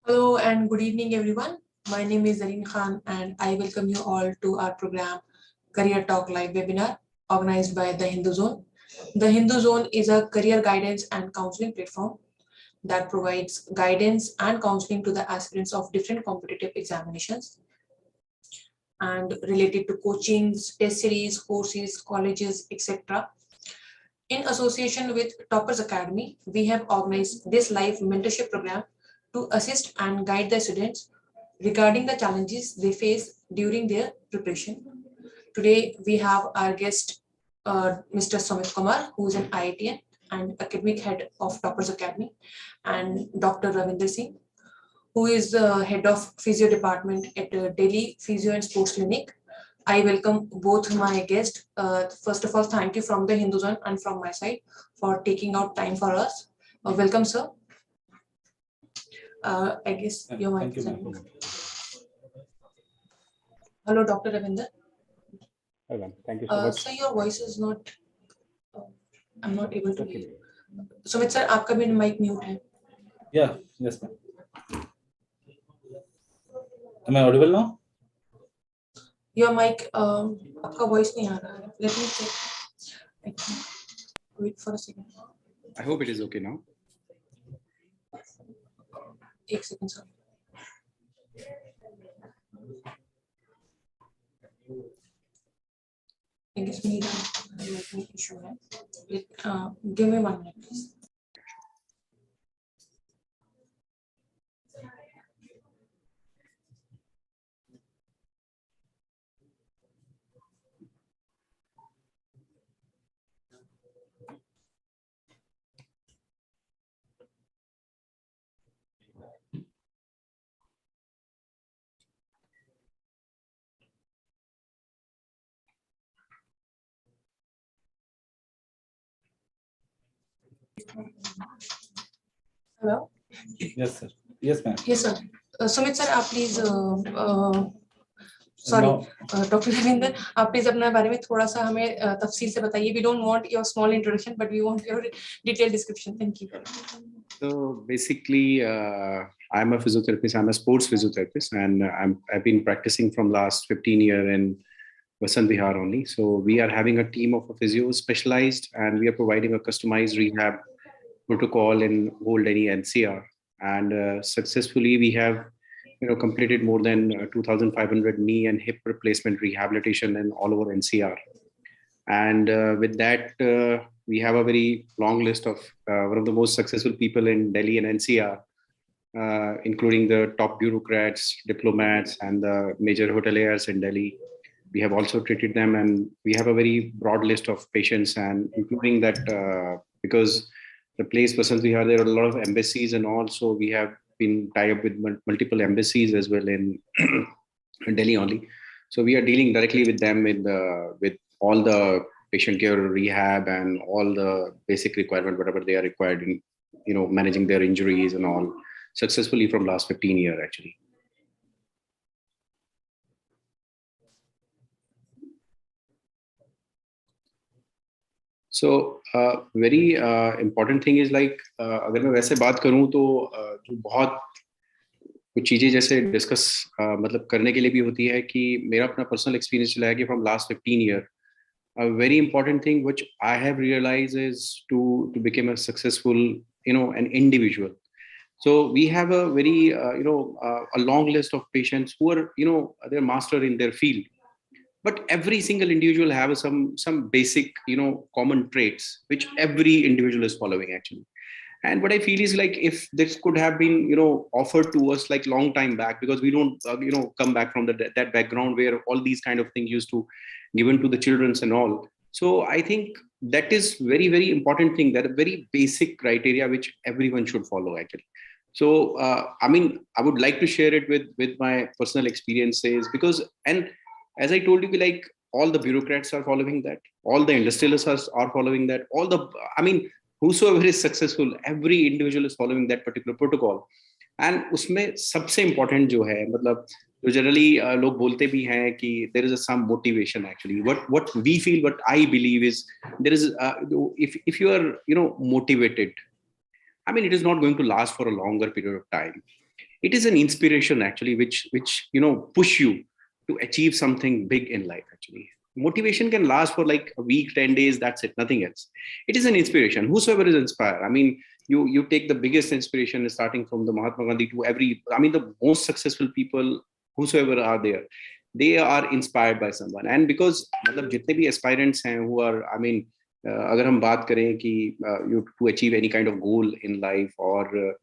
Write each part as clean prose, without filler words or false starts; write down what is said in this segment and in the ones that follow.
Hello and good evening, everyone. My name is Zarine and I welcome you all to our program Career Talk Live webinar organized by TheHinduZone. TheHinduZone is a career guidance and counseling platform that provides guidance and counseling to the aspirants of different competitive examinations and related to coachings, test series, courses, colleges, etc. In association with Toppers Academy, we have organized this live mentorship program to assist and guide the students regarding the challenges they face during their preparation. Today, we have our guest, Mr. Sumit Kumar, who is an IITian and academic head of Toppers Academy, and Dr. Ravindra Singh, who is the head of Physio department at Delhi Physio and Sports Clinic. I welcome both my guests. First of all, thank you from the HinduZone and from my side for taking out time for us. Welcome, sir. I guess your mic is on. Hello, Dr. Ravindra. Hello, thank you so much. So your voice is not. I'm not able to hear you. Sumit sir, आपका भी mic mute है. Yeah, yes, ma'am. Am I audible now? Your mic, आपका voice नहीं आ रहा है. Let me check. Wait for a second. I hope it is okay now. एक second, sir. I guess मेरा network issue है. Give me 1 minute, please. Hello? Yes, sir. Yes, ma'am. Yes, sir. Sumit sir, आप please, sorry, Dr. Ravindra, आप please अपने बारे में थोड़ा सा हमें तफसील से बताइए. We don't want your small introduction, but we want your detailed description. Thank you. So basically, I'm a physiotherapist. I'm a sports physiotherapist, and I've been practicing from last 15 years in Vasant Vihar only. So we are having a team of physios specialized, and we are providing a customized rehab protocol in whole Delhi NCR. And successfully, we have completed more than 2,500 knee and hip replacement rehabilitation in all over NCR. And with that, we have a very long list of one of the most successful people in Delhi and NCR, including the top bureaucrats, diplomats, and the major hoteliers in Delhi. We have also treated them, and we have a very broad list of patients, and including that because the place Vasant Vihar, there are a lot of embassies, and also we have been tied up with multiple embassies as well in Delhi only. So we are dealing directly with them with all the patient care, rehab, and all the basic requirement, whatever they are required in, managing their injuries and all successfully from last 15 years actually. So very important thing is like अगर मैं वैसे बात करूं तो जो बहुत कुछ चीजें जैसे डिस्कस मतलब करने के लिए भी होती है कि मेरा अपना पर्सनल एक्सपीरियंस चला है कि from last 15 years a very important thing which I have realized is to become a successful an individual. So we have a very a long list of patients who are they're master in their field, but every single individual have some basic common traits which every individual is following actually. And what I feel is like if this could have been offered to us like long time back, because we don't come back from that background where all these kind of things used to given to the childrens and all. So I think that is very, very important thing, that a very basic criteria which everyone should follow actually. So I mean, I would like to share it with my personal experiences, because, and as I told you, like all the bureaucrats are following that, all the industrialists are following that, all the, I mean, whosoever is successful, every individual is following that particular protocol. And उसमें सबसे important जो है, मतलब जो generally लोग बोलते भी हैं कि there is some motivation actually. What we feel, what I believe is there is if you are motivated, I mean, it is not going to last for a longer period of time. it is an inspiration actually, which push you to achieve something big in life. Actually, motivation can last for like a week, 10 days, that's it, nothing else. It is an inspiration. Whosoever is inspired, I mean, you take the biggest inspiration starting from the Mahatma Gandhi to the most successful people, whosoever are there, they are inspired by someone. And because मतलब जितने भी aspirants हैं who are, I mean, अगर हम बात करें कि you to achieve any kind of goal in life, और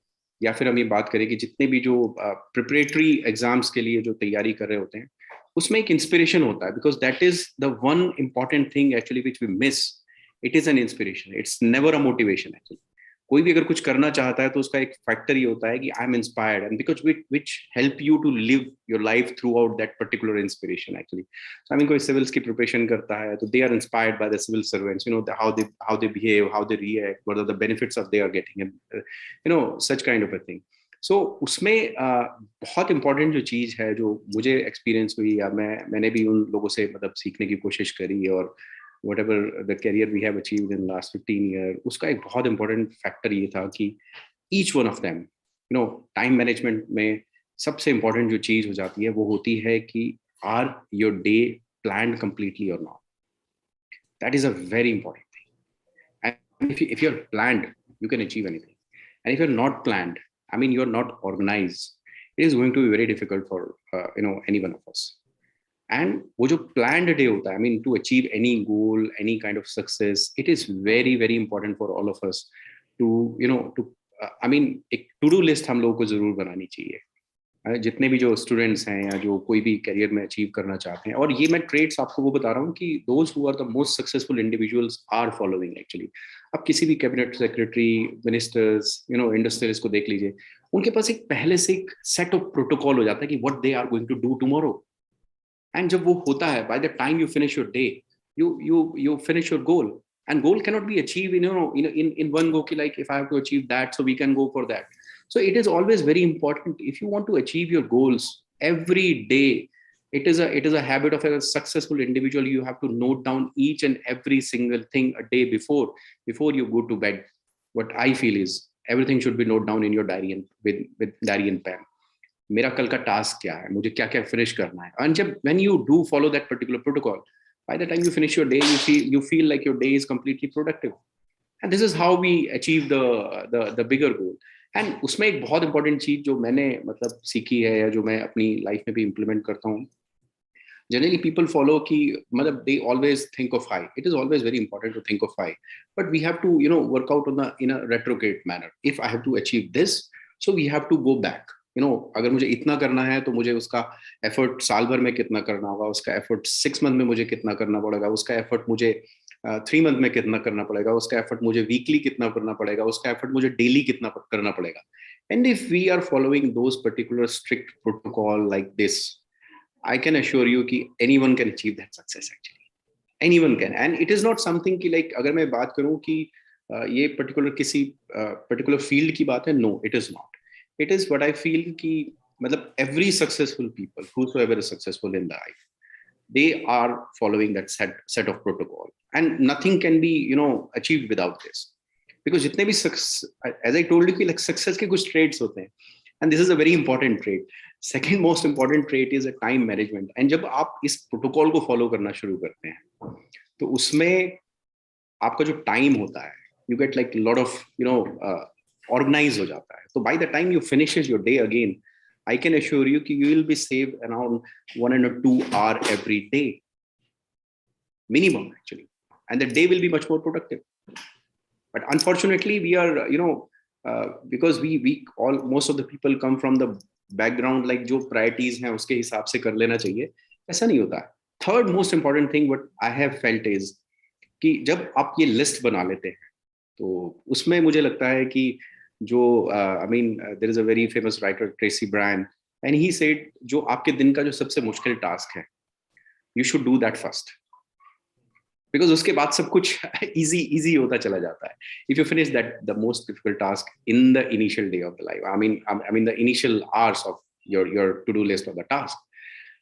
या फिर हम ये बात करें कि जितने भी जो प्रिपरेटरी एग्जाम्स के लिए जो तैयारी कर रहे होते हैं, उसमें एक इंस्पिरेशन होता है, because that is the one important thing actually which we miss. It is an inspiration, it's never a motivation actually. कोई भी अगर कुछ करना चाहता है तो उसका एक फैक्टर ये होता है कि I am inspired, and because which help you to live your life throughout that particular inspiration actually. So I mean कोई सिविल्स की प्रिपरेशन करता है तो they are inspired by the civil servants, how they behave, how they react, what are the benefits of they are getting, such kind of a thing. So उसमें बहुत important जो चीज है जो मुझे एक्सपीरियंस हुई, या मैंने भी उन लोगों से मतलब सीखने की कोशिश करी, और whatever the career we have achieved in the last 15 years, उसका एक बहुत important factor ये था कि each one of them, time management में सबसे important जो चीज हो जाती है वो होती है कि are your day planned completely or not. That is a very important thing. And if you're planned, you can achieve anything. And if you're not planned, I mean, you're not organized, it is going to be very difficult for any one of us. And वो जो planned day होता है, I mean, to achieve any goal, any kind of success, it is very, very important for all of us to, एक to-do list हम लोगों को जरूर बनानी चाहिए. जितने भी जो स्टूडेंट्स हैं या जो कोई भी करियर में अचीव करना चाहते हैं, और ये मैं ट्रेड्स आपको वो बता रहा हूँ कि those who are the most successful individuals are following actually. अब किसी भी कैबिनेट सेक्रेटरी, मिनिस्टर्स, इंडस्ट्रियलिस्ट को देख लीजिए, उनके पास एक पहले से एक सेट ऑफ प्रोटोकॉल हो जाता है कि what they are going to do tomorrow. And जब वो होता है, by the time you finish your day, you finish your goal. And goal cannot be achieved in one go, like if I have to achieve that, so we can go for that. So it is always very important, if you want to achieve your goals every day, it is a habit of a successful individual. You have to note down each and every single thing a day before you go to bed. What I feel is everything should be noted down in your diary, and with diary and pen. मेरा कल का task क्या है, मुझे क्या क्या finish करना है. And जब when you do follow that particular protocol, by the time you finish your day, you feel like your day is completely productive. And this is how we achieve the bigger goal. And उसमें एक बहुत important चीज जो मैंने मतलब सीखी है, या जो मैं अपनी लाइफ में भी implement करता हूँ, generally people follow कि मतलब they always think of high. It is always very important to think of high, but we have to work out in a retrograde manner. If I have to achieve this, so we have to go back. अगर मुझे इतना करना है तो मुझे उसका effort साल भर में कितना करना होगा, उसका एफर्ट 6 मंथ में मुझे कितना करना पड़ेगा, उसका एफर्ट मुझे 3 मंथ में कितना करना पड़ेगा, उसका एफर्ट मुझे वीकली कितना करना पड़ेगा, उसका एफर्ट मुझे डेली कितना करना पड़ेगा. And if we are following those particular strict protocol like this, I can assure you कि anyone can achieve that success. Actually anyone can. And it is not something कि लाइक अगर मैं बात करूं कि ये पर्टिकुलर किसी पर्टिकुलर फील्ड की बात है, no, it is not. It is what I feel कि मतलब every successful people, whosoever is successful in life, they are following that set of protocol, and nothing can be achieved without this. Because जितने भी as I told you कि like success के कुछ traits होते हैं, and this is a very important trait. Second most important trait is a time management. And जब आप इस protocol को follow करना शुरू करते हैं, तो उसमें आपका जो time होता है, you get like a lot of organise हो जाता है. तो by the time you finishes your day again, I can assure you कि you will be save around 1 or 2 hours every day minimum actually, and the day will be much more productive. But unfortunately we are because we all most of the people come from the background like जो priorities हैं उसके हिसाब से कर लेना चाहिए, ऐसा नहीं होता. Third most important thing what I have felt is कि जब आप ये लिस्ट बना लेते हैं, तो उसमें मुझे लगता है कि जो there is a very famous writer Tracy Brand, and he said जो आपके दिन का जो सबसे मुश्किल टास्क है, you should do that first, because उसके बाद सब कुछ easy होता चला जाता है. If you finish that the most difficult task in the initial day of the life, I mean the initial hours of your to-do list of the task.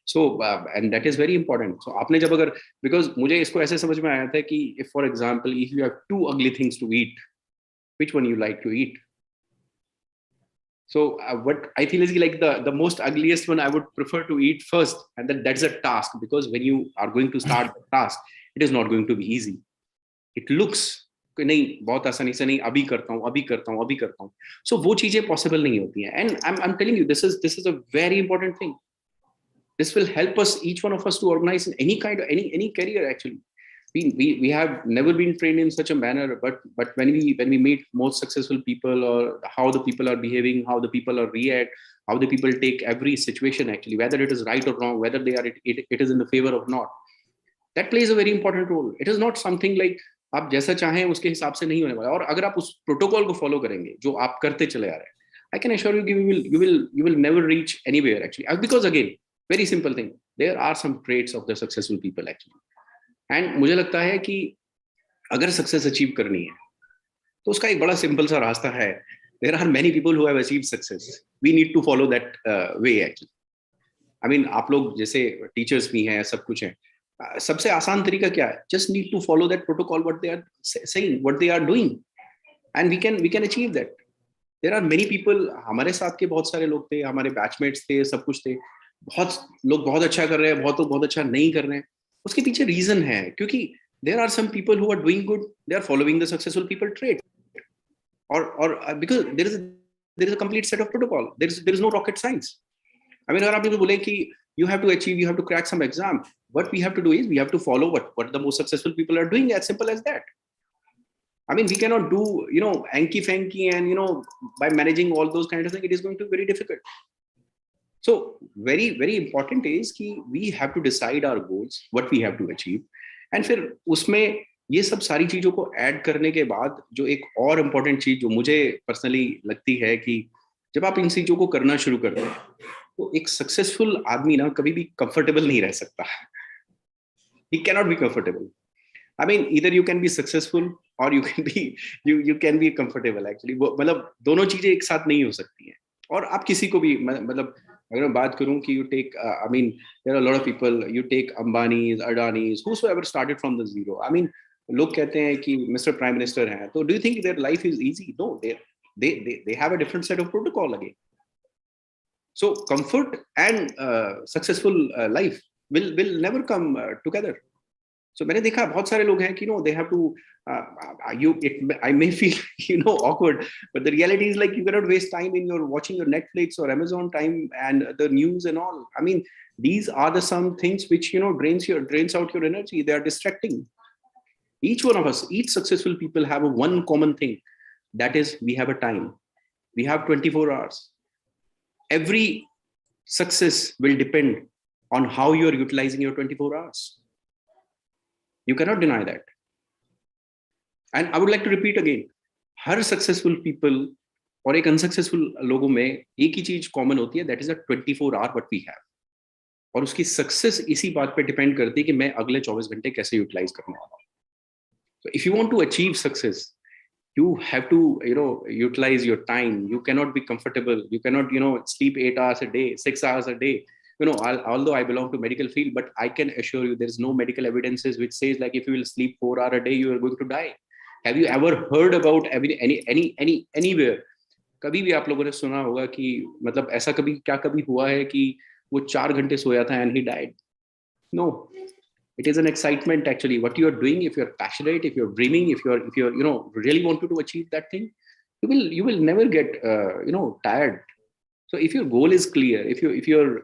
So and that is very important. So आपने जब अगर, because मुझे इसको ऐसे समझ में आया था कि if for example if you have 2 ugly things to eat, which one you like to eat? So what I feel is like the most ugliest one I would prefer to eat first, and then that's a task, because when you are going to start the task, it is not going to be easy. It looks नहीं बहुत आसानी से नहीं अभी करता हूँ अभी करता हूँ अभी करता हूँ. So वो चीजें possible नहीं होती हैं. And I'm telling you, this is a very important thing. This will help us, each one of us, to organize in any kind of any career actually. We have never been trained in such a manner, but when we meet most successful people, or how the people are behaving, how the people are react, how the people take every situation actually, whether it is right or wrong, whether it is in the favor or not, that plays a very important role. It is not something like आप जैसा चाहें उसके हिसाब से नहीं होने वाला. और अगर आप उस प्रोटोकॉल को फॉलो करेंगे जो आप करते चले आ रहे हैं, I can assure you you will never reach anywhere actually, because again, very simple thing, there are some traits of the successful people actually. And मुझे लगता है कि अगर सक्सेस अचीव करनी है तो उसका एक बड़ा सिंपल सा रास्ता है. There are many people who have achieved success. We need to follow that way actually. I mean, आप लोग जैसे टीचर्स भी हैं, सब कुछ है, सबसे आसान तरीका क्या है? Just need to follow that protocol, what they are saying, what they are doing, and we can achieve that. There are many people, हमारे साथ के बहुत सारे लोग थे, हमारे बैचमेट्स थे, सब कुछ थे, बहुत लोग बहुत अच्छा कर रहे हैं, बहुत लोग बहुत अच्छा नहीं कर रहे हैं. उसके पीछे रीजन है, क्योंकि there are some people who are doing good, they are following the successful people trait, or because there is a complete set of protocol. There is no rocket science. I mean, अगर आप मुझे बोले कि you have to achieve, you have to crack some exam, what we have to do is we have to follow what the most successful people are doing, as simple as that. I mean, we cannot do, anky fanky and, by managing all those kind of things, it is going to be very difficult. So very, very important is कि we have to decide our goals, what we have to achieve, and फिर उसमें ये सब सारी चीजों को add करने के बाद जो एक और इम्पोर्टेंट चीज जो मुझे पर्सनली लगती है कि जब आप इन चीजों को करना शुरू करते हैं तो एक सक्सेसफुल आदमी ना कभी भी कंफर्टेबल नहीं रह सकता. He cannot be comfortable. I mean, either you can be successful or you can be comfortable actually. मतलब दोनों चीजें एक साथ नहीं हो सकती हैं. और आप किसी को भी मतलब अगर मैं बात करूं कि you take I mean there are a lot of people, you take Ambani's, Adani's, whosoever started from the zero. I mean लोग कहते हैं कि Mr. Prime Minister हैं, तो do you think their life is easy? No, they have a different set of protocol again. So comfort and successful life will never come together. So मैंने देखा बहुत सारे लोग हैं कि they have to I may feel awkward, but the reality is like you cannot waste time in your watching your Netflix or Amazon time and the news and all. I mean, these are the some things which drains out your energy. They are distracting. Each one of us, each successful people have a one common thing, that is we have a time. We have 24 hours. Every success will depend on how you are utilizing your 24 hours. You cannot deny that. And I would like to repeat again, her successful people और एक unsuccessful लोगों में एक ही चीज common होती है, that is a 24 hour what we have. और उसकी success इसी बात पे depend करती है कि मैं अगले 24 घंटे कैसे utilize करने वाला हूँ. So if you want to achieve success, you have to utilize your time. You cannot be comfortable. You cannot sleep 8 hours a day, 6 hours a day. Although I belong to medical field, but I can assure you there is no medical evidences which says like if you will sleep 4 hours a day, you are going to die. Have you ever heard about anywhere? कभी भी आप लोगों ने सुना होगा कि मतलब ऐसा कभी हुआ है कि वो 4 घंटे सोया था and he died? No. It is an excitement actually. What you are doing, if you are passionate, if you are dreaming, if you are really wanted to achieve that thing, you will never get tired. So if your goal is clear, if your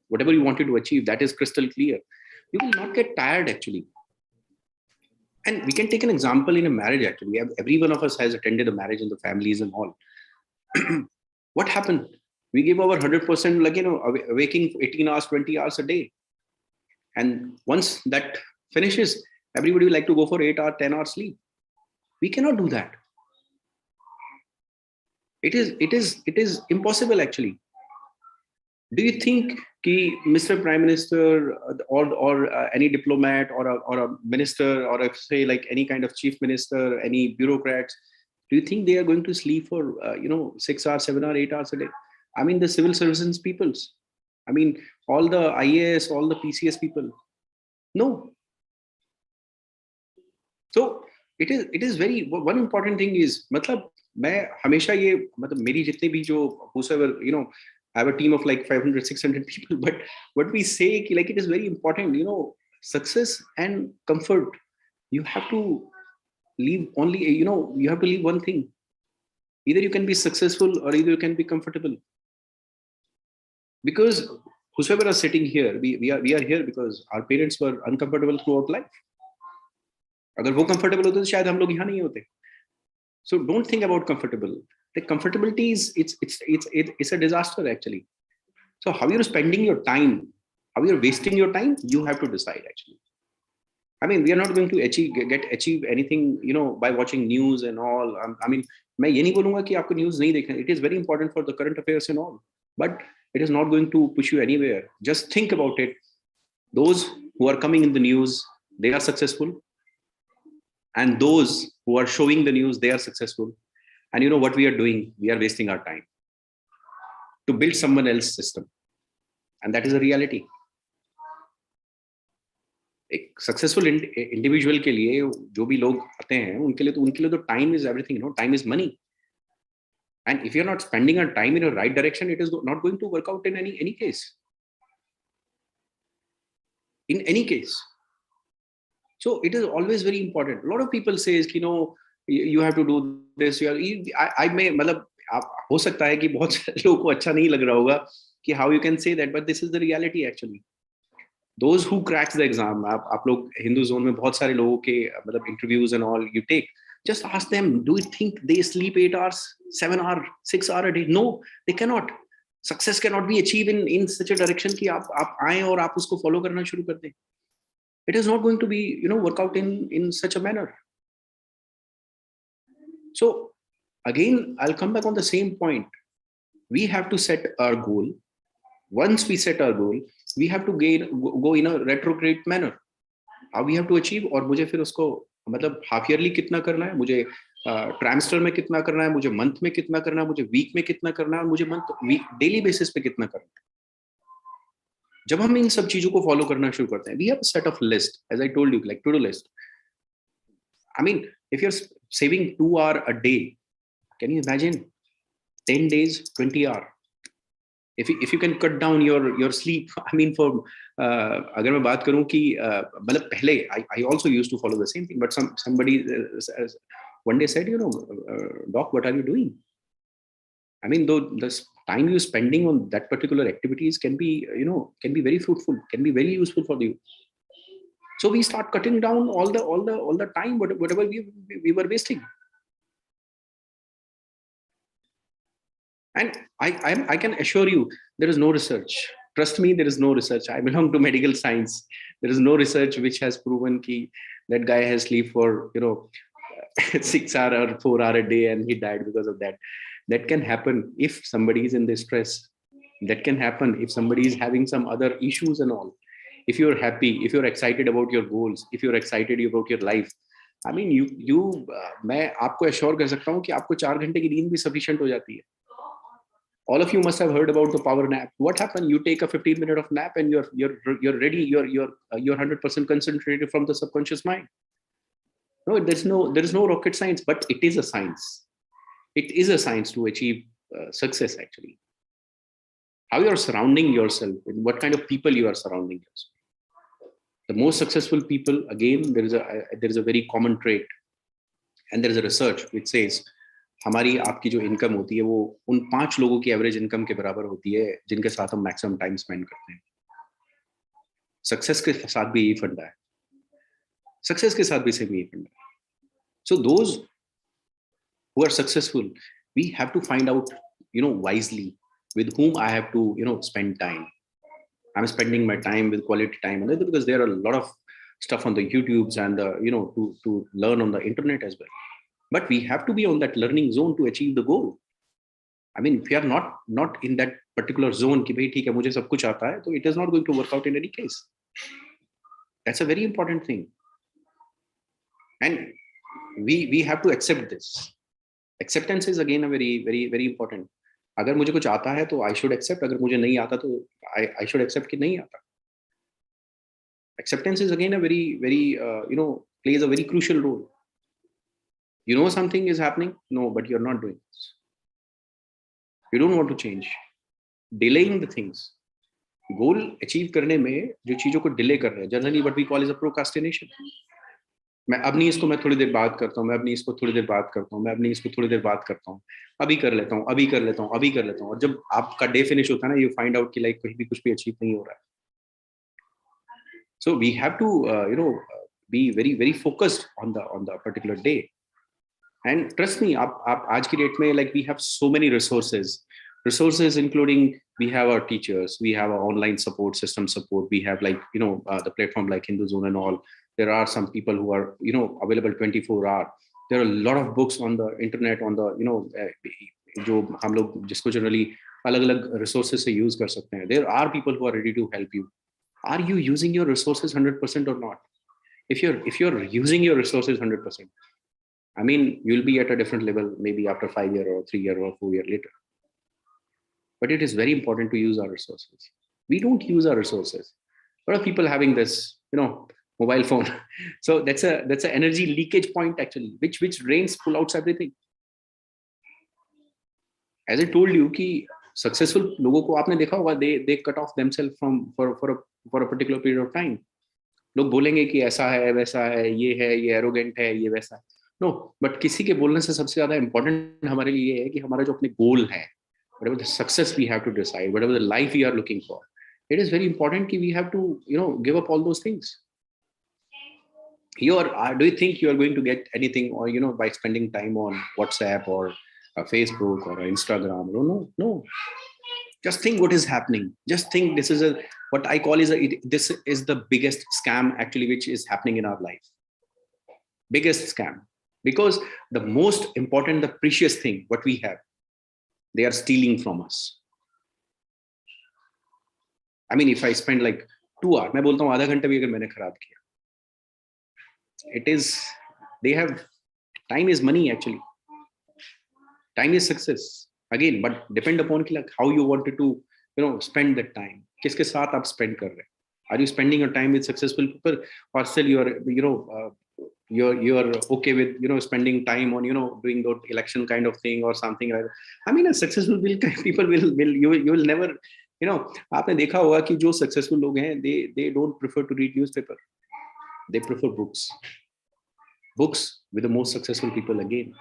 whatever you wanted to achieve, that is crystal clear, you will not get tired actually. And we can take an example in a marriage actually. Every one of us has attended a marriage and the families and all. What happened? We give our 100% like waking 18 hours, 20 hours a day. And once that finishes, everybody will like to go for 8 or 10 hours sleep. We cannot do that. It is impossible actually. Do you think कि Mr. Prime Minister or any diplomat or a minister or say like any kind of chief minister, any bureaucrats, do you think they are going to sleep for 6 hours, 7 or 8 hours a day? I mean the civil services peoples. I mean all the IAS, all the PCS people. No. So it is very, one important thing is matlab मैं हमेशा ये मतलब मेरी जितने भी जो whosoever you know I have a team of like 500 600 people, but what we say कि like it is very important, you know, success and comfort, you have to leave only, you know, you have to leave one thing. Either you can be successful or either you can be comfortable. Because whosoever are sitting here, we are here because our parents were uncomfortable throughout life. अगर वो comfortable होते तो शायद हम लोग यहाँ नहीं होते. So don't think about comfortable. The comfortability is it's a disaster actually. So how you're spending your time, how you're wasting your time, you have to decide actually. I mean, we are not going to achieve anything, you know, by watching news and all. I mean, मैं ये नहीं बोलूँगा कि आपको news नहीं देखना. It is very important for the current affairs and all, but it is not going to push you anywhere. Just think about it. Those who are coming in the news, they are successful, and those who are showing the news, they are successful. And you know what we are doing? We are wasting our time to build someone else's system, and that is a reality. एक successful individual के लिए जो भी लोग आते हैं उनके लिए तो time is everything, no, time is money. And if you are not spending your time in the right direction, it is not going to work out in any case, in any case. So it is always very important. A lot of people says कि no, you have to do this, I may, मतलब हो सकता है कि बहुत सारे लोगों को अच्छा नहीं लग रहा होगा कि how you can say that, but this is the reality actually. Those who cracks the exam, आप लोग हिंदू जोन में बहुत सारे लोगों के मतलब interviews and all you take, just ask them, do you think they sleep 8 hours, 7 hours, 6 hours a day? No, they cannot. Success cannot be achieved in such a direction कि आप आए और आप उसको follow करना शुरू कर दें. It is not going to be, you know, work out in such a manner. So again, I'll come back on the same point. We have to set our goal. Once we set our goal, we have to go in a retrograde manner. How we have to achieve, और मुझे फिर उसको मतलब half yearly कितना करना है, मुझे trimester में कितना करना है, मुझे मंथ में कितना करना है, मुझे वीक में कितना करना है, और मुझे डेली बेसिस पे कितना करना है. जब हम इन सब चीजों को फॉलो करना शुरू करते हैं, we have a set of list, as I told you, like to-do list. I mean, if you're saving 2 hours a day, can you imagine 10 days, 20 hours? If you can cut down your sleep, I mean, for अगर मैं बात करूं कि मतलब पहले I also used to follow the same thing, but somebody one day said, you know, doc, what are you doing? I mean, though the time you're spending on that particular activities can be, you know, can be very fruitful, can be very useful for you. So we start cutting down all the time whatever we were wasting. And I can assure you, there is no research. Trust me, there is no research. I belong to medical science. There is no research which has proven ki that guy has sleep for, you know, 6 hours or 4 hours a day and he died because of that. That can happen if somebody is in distress. That can happen if somebody is having some other issues and all. If you're happy, if you're excited about your goals, if you're excited about your life, I mean, मैं आपको assure कर सकता हूँ कि आपको 4 घंटे की नींद भी sufficient हो जाती है. All of you must have heard about the power nap. What happened? You take a 15-minute of nap and you're ready. You're 100% concentrated from the subconscious mind. No, there is no rocket science, but it is a science. It is a science to achieve success actually. How you are surrounding yourself, and what kind of people you are surrounding yourself. The most successful people, again, there is a very common trait, and there is a research which says हमारी आपकी जो income होती है वो उन 5 लोगों की average income के बराबर होती है जिनके साथ हम मैक्सिमम टाइम स्पेंड करते हैं. सक्सेस के साथ भी यही फंडा है. सक्सेस के साथ भी सेम यही फंडा है. So those who are successful, we have to find out, you know, wisely with whom I have to, you know, spend time. I'm spending my time with quality time, and because there are a lot of stuff on the YouTubes and you know, to learn on the internet as well. But we have to be on that learning zone to achieve the goal. I mean, if you are not in that particular zone कि भाई ठीक है मुझे सब कुछ आता है, तो it is not going to work out in any case. That's a very important thing, and we have to accept this. Acceptance is again a very important. अगर मुझे कुछ आता है तो I should accept. अगर मुझे नहीं आता तो I should accept कि नहीं आता. Acceptance is again a very you know, plays a very crucial role. You know something is happening, no, but you're not doing this. You don't want to change. Delaying the things. Goal achieve करने में जो चीजों को delay कर रहे हैं, generally what we call is a procrastination. मैं अब नहीं, इसको मैं थोड़ी देर बात करता हूँ, मैं अब नहीं, इसको थोड़ी देर बात करता हूँ, मैं अब नहीं, इसको थोड़ी देर बात करता हूँ, अभी कर लेता हूँ, अभी कर लेता हूँ, अभी कर लेता हूँ. और जब आपका डे फिनिश होता है ना, यू फाइंड आउट कि लाइक कहीं भी कुछ भी अचीव नहीं हो रहा है. So we have to be very very focused on the particular day. And trust me, आप आज की डेट में, like we have so many resources including, we have our teachers, we have our online support system support, we have like the platform like HinduZone and all. There are some people who are available 24 hour. There are a lot of books on the internet, on the जो हम लोग जिसको generally अलग अलग resources से use कर सकते हैं. There are people who are ready to help you. Are you using your resources 100% or not? If you're using your resources 100%, I mean, you'll be at a different level maybe after 5 years or 3 years or 4 years later. But it is very important to use our resources. We don't use our resources. A lot of people having this, mobile phone. So that's an energy leakage point actually, which drains, pull outs everything. As I told you, कि successful लोगों को आपने देखा होगा, they cut off themselves from for a particular period of time. लोग बोलेंगे कि ऐसा है, वैसा है, ये arrogant है, ये वैसा है. No, but किसी के बोलने से सबसे ज्यादा important हमारे लिए ये है कि हमारा जो अपने goal है, whatever the success we have to decide, whatever the life we are looking for, it is very important that we have to give up all those things. Do you think you are going to get anything or by spending time on WhatsApp or Facebook or Instagram? No. Just think what is happening. Just think this is what I call this is the biggest scam actually which is happening in our life. Biggest scam. Because the most important, the precious thing what we have, they are stealing from us. I mean, if I spend like 2 hours, मैं बोलता हूँ आधा घंटा भी अगर मैंने खराब किया, they have, time is money actually. Time is success again, but depend upon like how you wanted to spend that time. किसके साथ आप spend कर रहे हैं? Are you spending your time with successful people, or still you're okay with spending time on doing that election kind of thing or something like that? I mean, a successful people you will never आपने देखा होगा कि जो successful लोग हैं, they don't prefer to read newspaper. They prefer books with the most successful people again.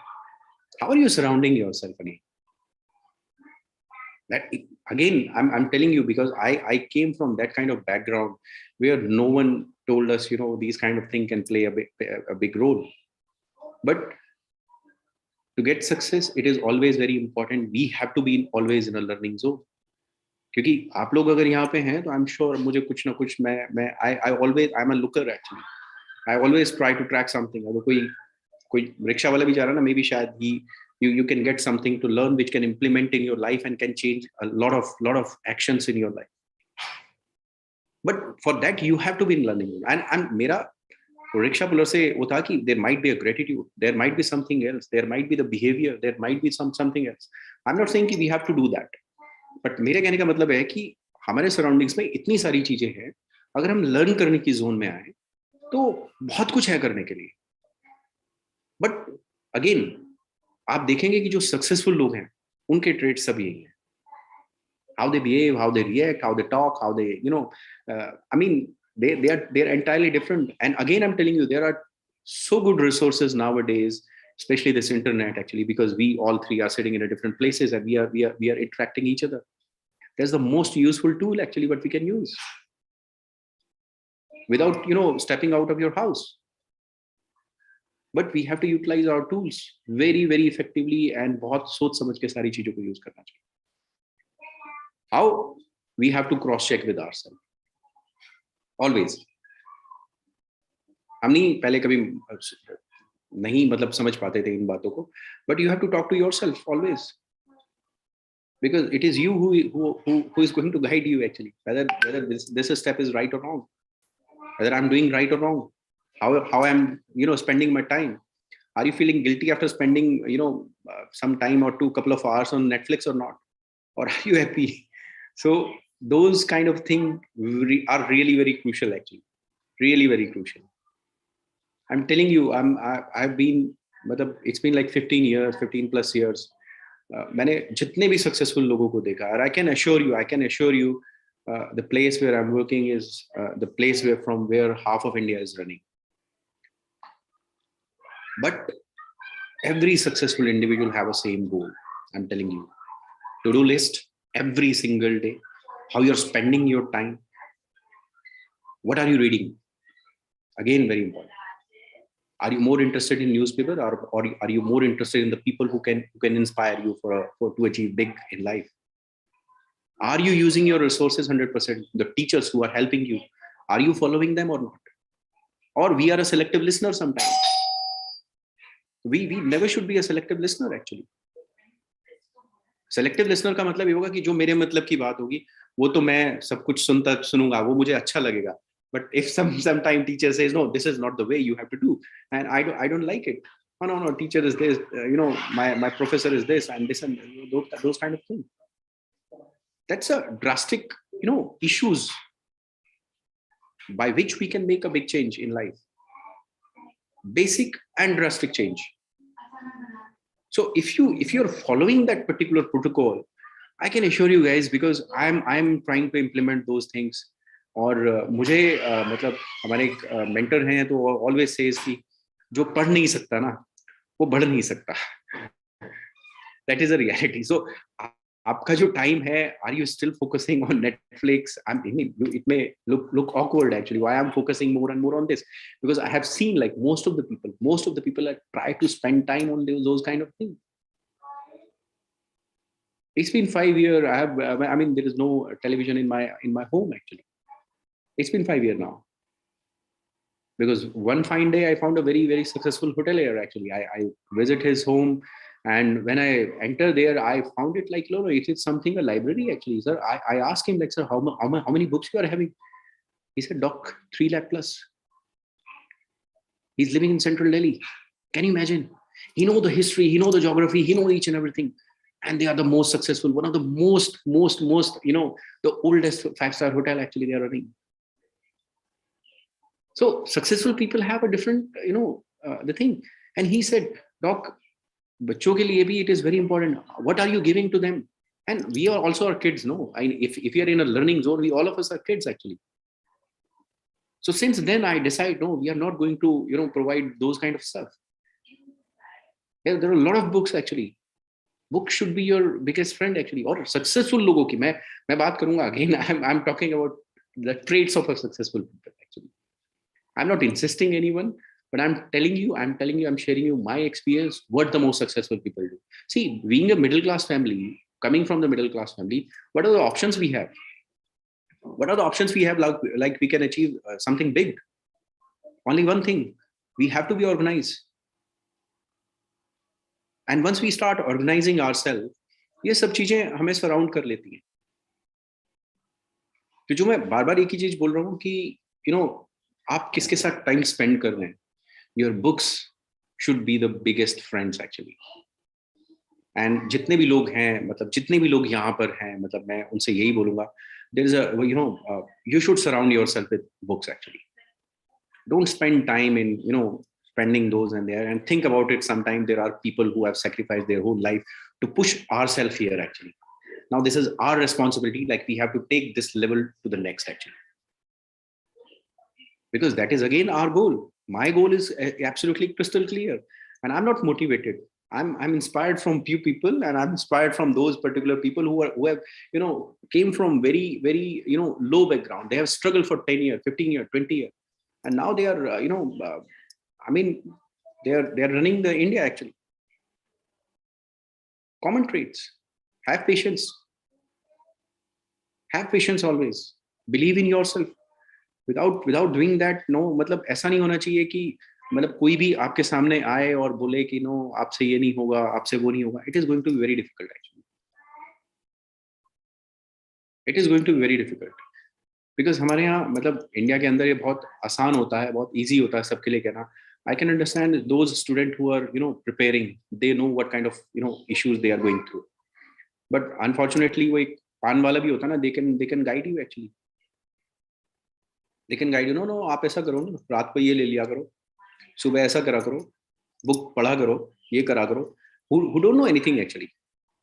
How are you surrounding yourself again? That again, I'm telling you, because I came from that kind of background where no one told us these kind of things can play a big role. But to get success, it is always very important. We have to be always in a learning zone. क्योंकि आप लोग अगर यहाँ पे हैं तो I'm sure मुझे कुछ ना कुछ I'm a looker actually. I always try to track something. अगर कोई रिक्शा वाला भी जा रहा है ना, maybe शायद you can get something to learn which can implement in your life and can change a lot of actions in your life. But for that you have to be in learning. And मेरा rickshaw puller से वो था कि there might be a gratitude, there might be something else, there might be the behavior, there might be something else. I'm not saying कि we have to do that. But मेरे कहने का मतलब है कि हमारे सराउंडिंग्स में इतनी सारी चीजें हैं, अगर हम लर्न करने की जोन में आए तो बहुत कुछ है करने के लिए. बट अगेन आप देखेंगे कि जो सक्सेसफुल लोग हैं उनके ट्रेड्स सब यही हैं. How they behave, how they react, how they talk, how they I mean they're entirely different. And again I'm telling you, there are so good resources nowadays, especially this internet actually, because we all three are sitting in a different places and we are interacting each other. That's the most useful tool actually what we can use without stepping out of your house. But we have to utilize our tools very very effectively and बहुत सोच समझ के सारी चीजों को use करना चाहिए. How? We have to cross check with ourselves always. हम नहीं पहले कभी नहीं मतलब समझ पाते थे इन बातों को, but you have to talk to yourself always, because it is you who is going to guide you actually, whether this step is right or wrong, whether I'm doing right or wrong, how I'm spending my time. Are you feeling guilty after spending some time or couple of hours on Netflix or not, or are you happy? So those kind of things are really very crucial actually, really very crucial. I'm telling you, I've been मतलब it's been like 15 years, 15 plus years. मैंने जितने भी successful लोगों को देखा, और I can assure you, the place where I'm working is the place from where half of India is running. But every successful individual have a same goal. I'm telling you, to-do list every single day, how you're spending your time, what are you reading? Again, very important. Are you more interested in newspaper, or are you more interested in the people who can inspire you to achieve big in life? Are you using your resources 100%? The teachers who are helping you, are you following them or not? Or we are a selective listener sometimes. We never should be a selective listener actually. Selective listener का मतलब ये होगा कि जो मेरे मतलब की बात होगी वो तो मैं सब कुछ सुनूंगा, वो मुझे अच्छा लगेगा. But if sometime teacher says no, this is not the way you have to do, and I don't like it. Oh, no, teacher is this, my professor is this and this, and those kind of things. That's a drastic, issues by which we can make a big change in life. Basic and drastic change. So if you're following that particular protocol, I can assure you guys, because I'm trying to implement those things. और मुझे मतलब हमारे एक mentor हैं तो always says कि जो पढ़ नहीं सकता ना वो बढ़ नहीं सकता. That is a reality. So आपका जो टाइम है, are you still focusing on Netflix? I mean it may look awkward actually why I'm focusing more and more on this, because I have seen like most of the people try to spend time on those kind of things. It's been 5 years. I mean there is no television in my home actually. It's been 5 years now, because one fine day I found a very, very successful hotelier actually. I visit his home, and when I enter there, I found it like, no, it is something, a library actually, sir. I asked him like, sir, how many books you are having? He said, doc, 3 lakh plus. He's living in central Delhi. Can you imagine? He know the history, he know the geography, he know each and everything. And they are the most successful, one of the most, the oldest 5-star hotel actually they are running. So successful people have a different, the thing. And he said, doc, bachcho ke liye bhi it is very important. What are you giving to them? And we are also our kids, no? If we are in a learning zone, all of us are kids actually. So since then I decide, no, we are not going to, provide those kind of stuff. There are a lot of books actually. Books should be your biggest friend actually. Or successful logo ki main baat karunga again. I'm talking about the traits of a successful people actually. I'm not insisting anyone, but I'm telling you, I'm sharing you my experience, what the most successful people do. See, being a middle class family, coming from the middle class family, what are the options we have? What are the options we have, like we can achieve something big? Only one thing, we have to be organized. And once we start organizing ourselves, ये सब चीजें हमें surround कर लेती हैं. तो जो मैं बार बार एक ही चीज बोल रहा हूँ कि आप किसके साथ टाइम स्पेंड कर रहे हैं. Your books should be the biggest friends actually. And जितने भी लोग हैं, मतलब जितने भी लोग यहाँ पर हैं, मतलब मैं उनसे यही बोलूंगा, there is a you should surround yourself with books actually. Don't spend time in spending those and there, and think about it. Sometimes there are people who have sacrificed their whole life to push ourselves here actually. Now this is our responsibility, like we have to take this level to the next actually. Because that is again our goal. My goal is absolutely crystal clear, and I'm not motivated. I'm inspired from few people, and I'm inspired from those particular people who have came from very, very low background. They have struggled for 10 years, 15 years, 20 years, and now they are I mean they are running the India actually. Common traits: have patience. Have patience always. Believe in yourself. Without doing that, no, मतलब ऐसा नहीं होना चाहिए कि मतलब कोई भी आपके सामने आए और बोले कि नो आपसे ये नहीं होगा, आपसे वो नहीं होगा. It is going to be very difficult actually. It is going to be very difficult because हमारे यहाँ मतलब इंडिया के अंदर ये बहुत आसान होता है, बहुत easy होता है सबके लिए कहना. I can understand those students who are preparing. They know what kind of issues they are going through. But unfortunately वो एक पान वाला भी होता है ना, they can guide you actually. They can guide you. No, आप ऐसा करो ना, रात को ये ले लिया करो, सुबह ऐसा करा करो. book पढ़ा करो, ये करा करो, who don't know anything actually.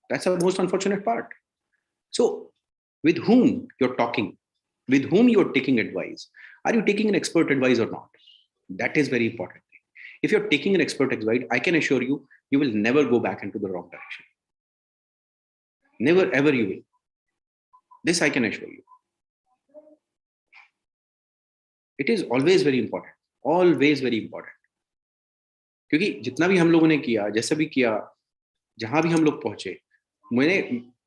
That's the most unfortunate part. So with whom you're talking, with whom you're taking advice, are you taking an expert advice or not? That is very important. If you're taking an expert advice, I can assure you, you will never go back into the wrong direction. Never ever you will. This I can assure you. It is always very important. Always very important. क्योंकि जितना भी हम लोगों ने किया, जैसा भी किया, जहां भी हम लोग पहुंचे,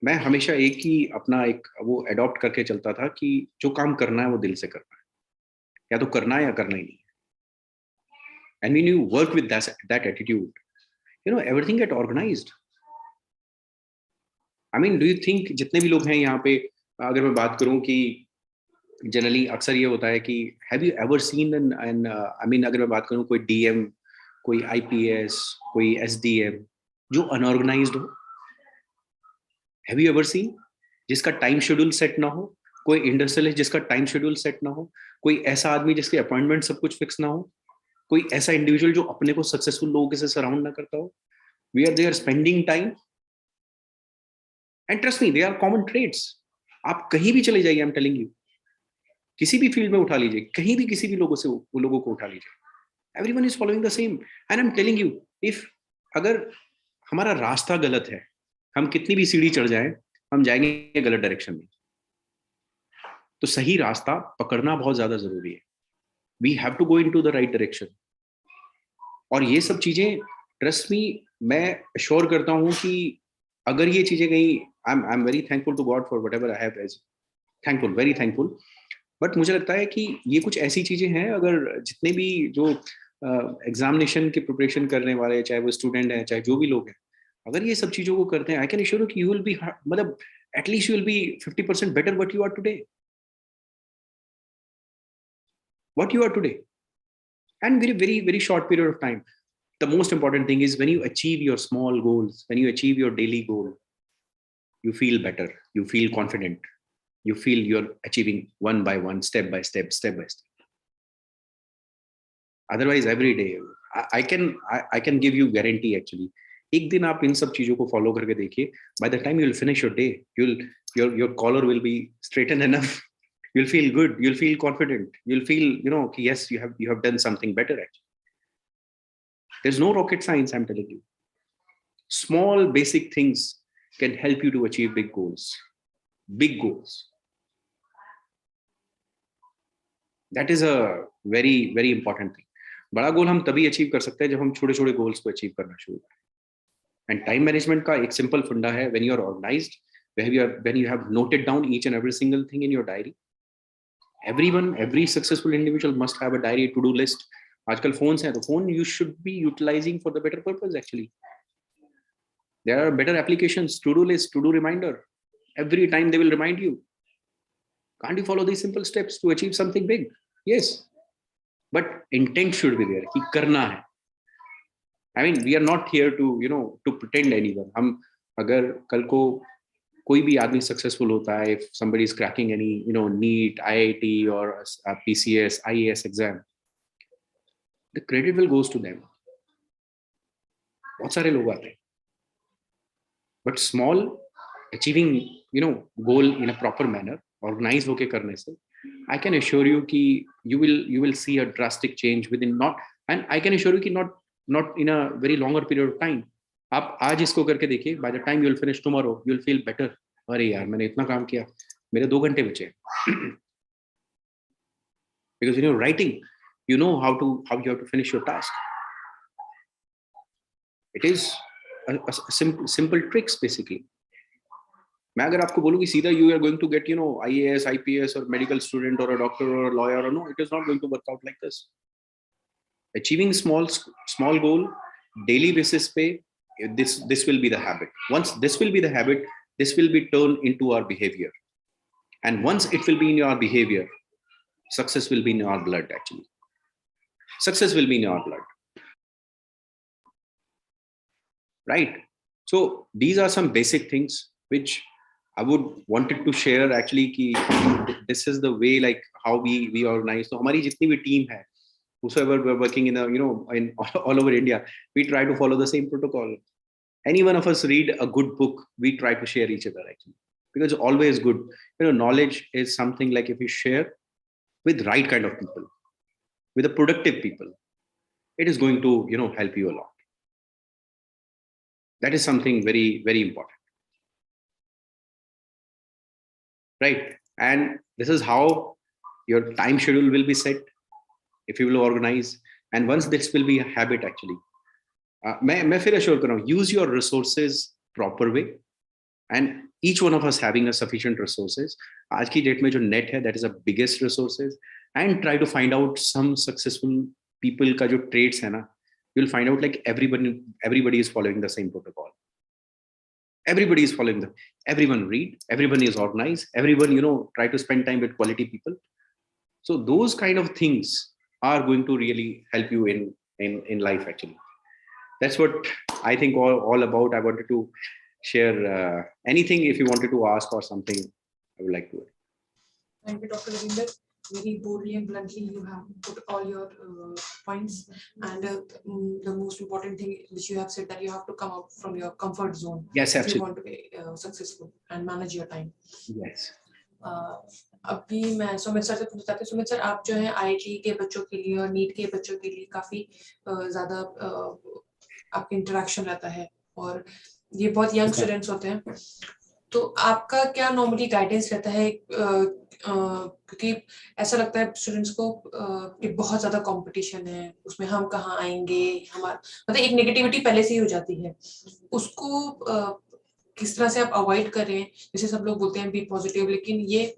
मैं हमेशा एक ही अपना एक वो अडॉप्ट करके चलता था कि जो काम करना है वो दिल से करना है, या तो करना है या करना ही नहीं है. And when you work with that attitude, you know, everything get organized. I mean, do you think जितने भी लोग हैं यहाँ पे, अगर मैं बात करूं कि जनरली अक्सर ये होता है कि have you ever seen an I mean, अगर मैं बात करूं कोई डीएम, कोई आईपीएस, कोई एसडीएम जो अनऑर्गेनाइज्ड हो? Have you ever seen? जिसका टाइम शेड्यूल सेट ना हो, कोई इंडस्ट्रियलिस्ट जिसका टाइम शेड्यूल सेट ना हो, कोई ऐसा आदमी जिसके अपॉइंटमेंट सब कुछ फिक्स ना हो, कोई ऐसा इंडिविजुअल जो अपने को सक्सेसफुल लोगों से सराउंड ना करता हो. We are there spending time, and trust me, they are common traits. आप कहीं भी चले जाइए, आई एम टेलिंग यू, किसी भी फील्ड में उठा लीजिए, कहीं भी किसी भी लोगों से वो लोगों को उठा लीजिए, everyone is following the same. And I am telling you, if अगर हमारा रास्ता गलत है, हम कितनी भी सीढ़ी चढ़ जाएं, हम जाएंगे गलत डायरेक्शन में. तो सही रास्ता पकड़ना बहुत ज्यादा जरूरी है. We have to go into the right direction. और ये सब चीजें, ट्रस्ट मी, मैं अश्योर करता हूं कि अगर ये चीजें कहीं, I am very thankful to God for whatever I have, as thankful, very thankful. But मुझे लगता है कि ये कुछ ऐसी चीजें हैं, अगर जितने भी जो एग्जामिनेशन की प्रिपरेशन करने वाले, चाहे वो स्टूडेंट हैं, चाहे जो भी लोग हैं, अगर ये सब चीजों को करते हैं, आई कैन एश्योर यू कि यू विल बी, मतलब at least you will be 50% better what you are today. What you are today, and very very very short period of time. The most important thing is when you achieve your small goals, when you achieve your daily goal, you feel better, you feel confident, you feel you're achieving one by one, step by step, step by step. Otherwise every day, I can give you guarantee actually, एक दिन आप इन सब चीजों को follow करके देखिए, by the time you'll finish your day, your collar will be straightened enough. You'll feel good, you'll feel confident, you'll feel, you know, yes, you have done something better actually. There's no rocket science, I'm telling you. Small basic things can help you to achieve big goals. Big goals. That is a very very important thing. बड़ा गोल हम तभी achieve कर सकते हैं जब हम छोटे छोटे गोल्स को अचीव करना शुरू करें. एंड टाइम मैनेजमेंट का एक सिंपल फंडा है, when you are organized, when you have noted down each and every single thing in your diary. Every successful individual must have a diary, to do list. आजकल phones हैं, तो phone you should be utilizing for the better purpose actually. There are better applications, to do list, to do reminder. Every time they will remind you. Can't you follow these simple steps to achieve something big? Yes, but intent should be there कि करना है. I mean, we are not here to, you know, to pretend anyone. हम अगर कल को कोई भी आदमी सक्सेसफुल होता है, if somebody is cracking any, you know, NEET, IIT or PCS, IAS exam, the credit will goes to them. बहुत सारे लोग आते हैं, but small achieving, you know, goal in a proper manner, organize होके करने से, I can assure you कि you will see a drastic change within not, and I can assure you कि not in a very longer period of time. आप आज इसको करके देखिए, by the time you will finish tomorrow, you will feel better. अरे यार, मैंने इतना काम किया, मेरे 2 घंटे बचे. Because when you're writing, you know how you have to finish your task. It is a simple tricks basically. मैं अगर आपको बोलूं कि सीधा you are going to get, you know, IAS, IPS or medical student or a doctor or a lawyer, or no, it is not going to work out like this. Achieving small goal daily basis पे, this will be the habit. Once this will be the habit, this will be turned into our behavior, and once it will be in your behavior, success will be in our blood actually. Success will be in our blood, right? So these are some basic things which I would wanted to share actually कि this is the way like how we organize. तो हमारी जितनी भी team है, whosoever were working in in all over India, we try to follow the same protocol. Any one of us read a good book, we try to share each other actually, because it's always good. Knowledge is something like if you share with right kind of people, with the productive people, it is going to help you a lot. That is something very, very important, right? And this is how your time schedule will be set if you will organize. And once this will be a habit actually, मैं फिर assure कर रहा हूँ, use your resources proper way, and each one of us having a sufficient resources. आज की date में जो net है, that is the biggest resources, and try to find out some successful people का जो traits है ना, you'll find out like everybody is following the same protocol. Everybody is following them. Everyone read, everyone is organized, everyone try to spend time with quality people. So those kind of things are going to really help you in life actually. That's what I think all about. I wanted to share anything. If you wanted to ask or something, I would like to. Thank you, Dr. Ravindra. Very boldly and bluntly, you have put all your points. And the most important thing which you have said, that you have to come out from your comfort zone. Yes, if absolutely. you want to be successful and manage your time. Yes. अभी मैं Sumit sir से पूछना चाहती हूँ, Sumit sir, आप जो है IIT के बच्चों के लिए और नीट के बच्चों के लिए काफी ज्यादा आपका इंटरेक्शन रहता है, और ये बहुत यंग स्टूडेंट्स होते हैं, तो आपका क्या नॉर्मली गाइडेंस रहता है? क्योंकि ऐसा लगता है स्टूडेंट्स को कि बहुत ज्यादा कंपटीशन है, उसमें हम कहाँ आएंगे, हमारा मतलब एक नेगेटिविटी पहले से ही हो जाती है, उसको किस तरह से आप अवॉइड करें? जैसे सब लोग बोलते हैं बी पॉजिटिव, लेकिन ये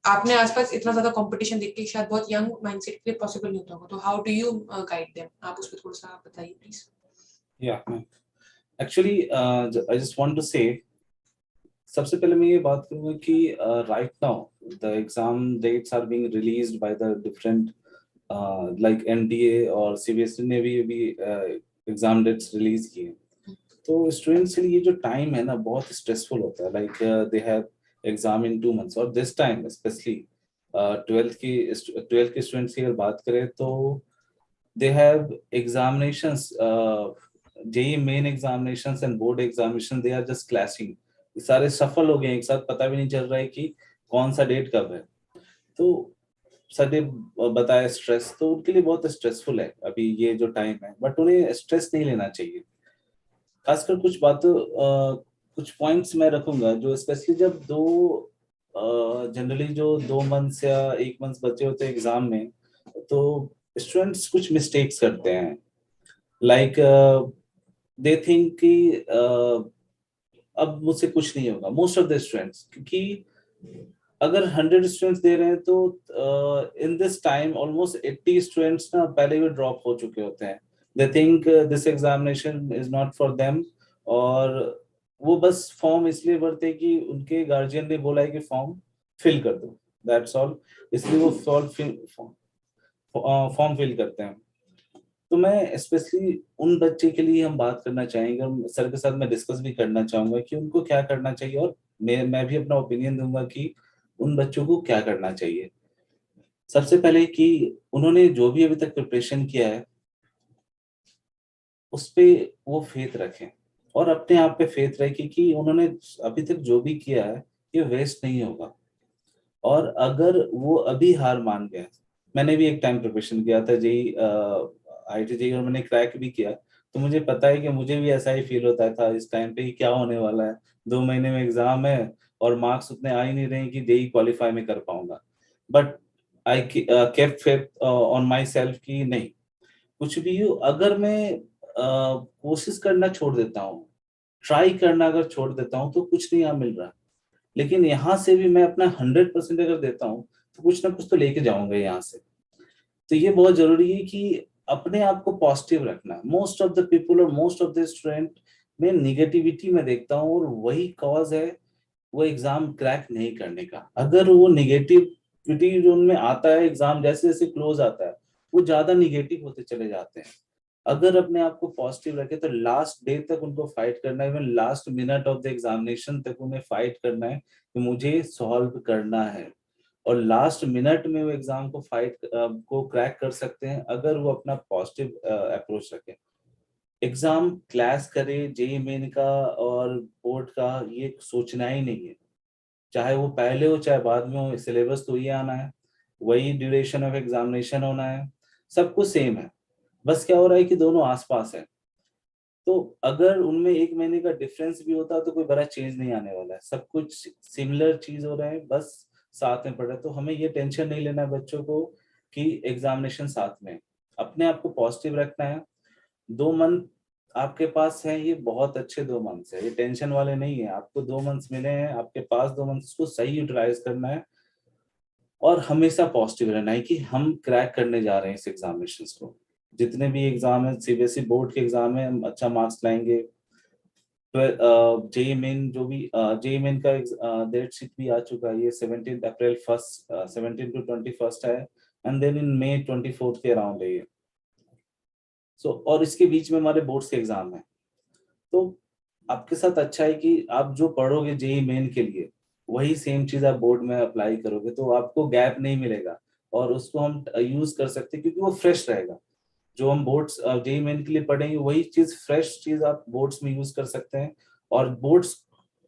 आपने आसपास इतना ज्यादा कंपटीशन देख के शायद बहुत यंग माइंडसेट के लिए पॉसिबल नहीं होता होगा, तो how do you guide them? आप उस पर थोड़ा सा बताइए प्लीज। या actually I just want to say, सबसे पहले मैं ये बात करूंगा कि right now the exam dates are being released by the different like NTA और सीबीएसई ने भी एग्जाम डेट्स रिलीज किए, तो स्टूडेंट्स के लिए ये जो टाइम है ना बहुत स्ट्रेसफुल होता है, like they have exam in 2 months, और दिस टाइम स्पेशली 12th के स्टूडेंट्स की अगर बात करें तो they have examinations, JEE Main examinations and board examination, they are just clashing, सारे सफल हो गए एक साथ, पता भी नहीं चल रहा है कि कौन सा डेट कब है। तो सर बताया स्ट्रेस, तो उनके लिए बहुत स्ट्रेसफुल है अभी ये जो टाइम है, बट उन्हें स्ट्रेस नहीं लेना चाहिए। खासकर कुछ बातों कुछ पॉइंट्स मैं रखूंगा जो स्पेशली जब जनरली जो 2 months या 1 month बचे होते हैं एग्जाम में, तो स्टूडेंट्स कुछ मिस्टेक्स करते हैं, लाइक दे थिंक कि अब मुझसे कुछ नहीं होगा, मोस्ट ऑफ द स्टूडेंट्स, क्योंकि अगर 100 स्टूडेंट्स दे रहे हैं तो in this time almost 80 students ना पहले भी ड्रॉप हो चुके होते हैं। They think this examination is not for them, और वो बस फॉर्म इसलिए भरते कि उनके गार्जियन ने बोला है कि फॉर्म फिल कर दो, दैट्स ऑल, इसलिए वो फॉर्म फिल करते हैं। तो मैं स्पेशली उन बच्चे के लिए हम बात करना चाहेंगे, और सर के साथ मैं डिस्कस भी करना चाहूंगा कि उनको क्या करना चाहिए, और मैं भी अपना ओपिनियन दूंगा कि उन बच्चों को क्या करना चाहिए। सबसे पहले कि उन्होंने जो भी अभी तक प्रिपरेशन किया है उस पे वो फेथ रखें, और अपने आप पे फेथ रखें कि उन्होंने अभी तक जो भी किया है ये वेस्ट नहीं होगा। और अगर वो अभी हार मान गए, मैंने भी एक टाइम प्रिपरेशन किया था जेईई IIT-JEE, और मैंने क्रैक भी किया, तो मुझे पता है कि मुझे भी ऐसा ही फील होता था इस टाइम पे कि क्या होने वाला है, 2 महीने में एग्जाम है और मार्क्स उतने आ ही नहीं रहे कि जेईई क्वालिफाई में कर पाऊंगा, but I kept faith on my self कि नहीं, कुछ भी हो, अगर मैं कोशिश करना छोड़ देता हूँ, ट्राई करना अगर छोड़ देता हूँ तो कुछ नहीं यहाँ मिल रहा, लेकिन यहाँ से भी मैं अपना 100% अगर देता हूँ तो कुछ ना कुछ तो लेके जाऊंगा यहाँ से। तो ये बहुत जरूरी है कि अपने आप को पॉजिटिव रखना। मोस्ट ऑफ द पीपल और मोस्ट ऑफ द स्टूडेंट में निगेटिविटी में देखता हूँ, और वही कॉज है वो एग्जाम क्रैक नहीं करने का। अगर वो निगेटिविटी जो उनमें आता है, एग्जाम जैसे जैसे क्लोज आता है वो ज्यादा निगेटिव होते चले जाते हैं। अगर अपने आप को पॉजिटिव रखे तो लास्ट डे तक उनको फाइट करना है, even last minute of the examination तक उन्हें फाइट करना है कि मुझे सॉल्व करना है, और लास्ट मिनट में वो एग्जाम को को क्रैक कर सकते हैं अगर वो अपना पॉजिटिव अप्रोच रखें। एग्जाम क्लास करे, जेईई मेन का और बोर्ड का, ये सोचना ही नहीं है। चाहे वो पहले हो चाहे बाद में हो, सिलेबस तो ये आना है, वही ड्यूरेशन ऑफ एग्जामिनेशन होना है, सब कुछ सेम है। बस क्या हो रहा है कि दोनों आसपास है, तो अगर उनमें 1 महीने का डिफरेंस भी होता तो कोई बड़ा चेंज नहीं आने वाला है, सब कुछ सिमिलर चीज हो रहा है, बस साथ में पढ़ रहे। तो हमें ये टेंशन नहीं लेना है बच्चों को कि एग्जामिनेशन साथ में, अपने आप को पॉजिटिव रखना है। 2 मंथ आपके पास है, ये बहुत अच्छे 2 मंथ्स है, ये टेंशन वाले नहीं है। आपको 2 मंथ्स मिले हैं, आपके पास 2 मंथ्स को सही यूटिलाइज करना है और हमेशा पॉजिटिव रहना है कि हम क्रैक करने जा रहे हैं इस एग्जामिनेशन को। जितने भी एग्जाम है, सीबीएसई बोर्ड के एग्जाम है, हम अच्छा मार्क्स लाएंगे। जेईई मेन जो भी जेईई मेन का डेट शीट भी आ चुका है, ये 17 अप्रैल 17 to 21 है, एंड देन इन मई 24 के अराउंड है ये। और इसके बीच में हमारे बोर्ड्स के एग्जाम है। तो आपके साथ अच्छा है कि आप जो पढ़ोगे जेईई मेन के लिए वही सेम चीज आप बोर्ड में अप्लाई करोगे, तो आपको गैप नहीं मिलेगा और उसको हम यूज कर सकते हैं क्योंकि वो फ्रेश रहेगा। जो हम बोर्ड्स जेईई मेन के लिए पढ़ेंगे वही चीज, फ्रेश चीज आप बोर्ड्स में यूज कर सकते हैं, और बोर्ड्स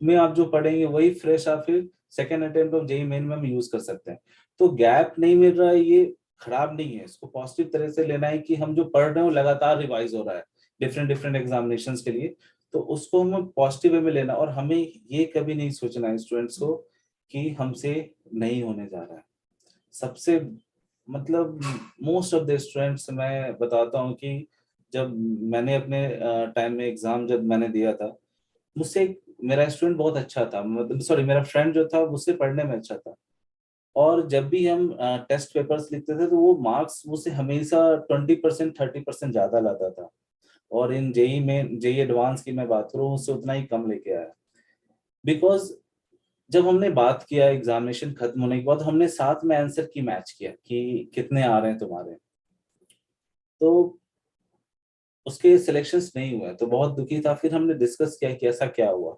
में आप जो पढ़ेंगे वही फ्रेश आप फिर second attempt of JEE main में हम यूज कर सकते हैं। तो गैप नहीं मिल रहा है, ये खराब नहीं है, इसको पॉजिटिव तरह से लेना है कि हम जो पढ़ रहे हैं वो लगातार रिवाइज हो रहा है डिफरेंट डिफरेंट एग्जामिनेशन के लिए। तो उसको हमें पॉजिटिव वे में लेना, और हमें ये कभी नहीं सोचना है स्टूडेंट्स को कि हमसे नहीं होने जा रहा है। सबसे मतलब मोस्ट ऑफ द स्टूडेंट्स मैं बताता हूँ कि जब मैंने अपने टाइम में एग्जाम जब मैंने दिया था, मुझसे मेरा स्टूडेंट बहुत अच्छा था, मतलब सॉरी मेरा फ्रेंड जो था मुझसे पढ़ने में अच्छा था, और जब भी हम टेस्ट पेपर्स लिखते थे तो वो मार्क्स मुझसे हमेशा 20% 30% ज्यादा लाता था, और इन जेईई में जेईई एडवांस की मैं बात करूँ उससे उतना ही कम लेके आया। बिकॉज जब हमने बात किया एग्जामिनेशन खत्म होने के बाद, हमने साथ में आंसर की मैच किया कि कितने आ रहे हैं तुम्हारे, तो उसके सिलेक्शंस नहीं हुए तो बहुत दुखी था। फिर हमने डिस्कस किया कि ऐसा क्या हुआ।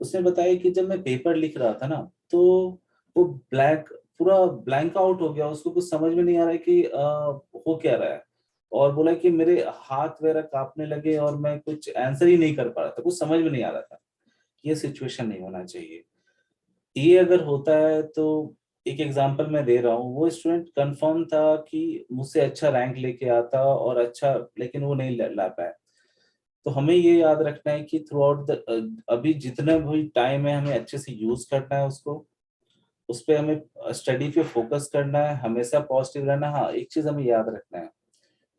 उसने बताया कि जब मैं पेपर लिख रहा था ना, तो वो पूरा ब्लैंक आउट हो गया, उसको कुछ समझ में नहीं आ रहा है कि हो क्या रहा है, और बोला कि मेरे हाथ वगैरह कांपने लगे और मैं कुछ आंसर ही नहीं कर पा रहा था, कुछ समझ में नहीं आ रहा था। ये सिचुएशन नहीं होना चाहिए। ये अगर होता है तो एक एग्जांपल मैं दे रहा हूँ, वो स्टूडेंट कंफर्म था कि मुझसे अच्छा रैंक लेके आता और अच्छा, लेकिन वो नहीं ला पाया। तो हमें ये याद रखना है कि थ्रू आउट द अभी जितना भी टाइम है हमें अच्छे से यूज करना है उसको, उस पर हमें स्टडी पे फोकस करना है, हमेशा पॉजिटिव रहना है। हाँ, एक चीज हमें याद रखना है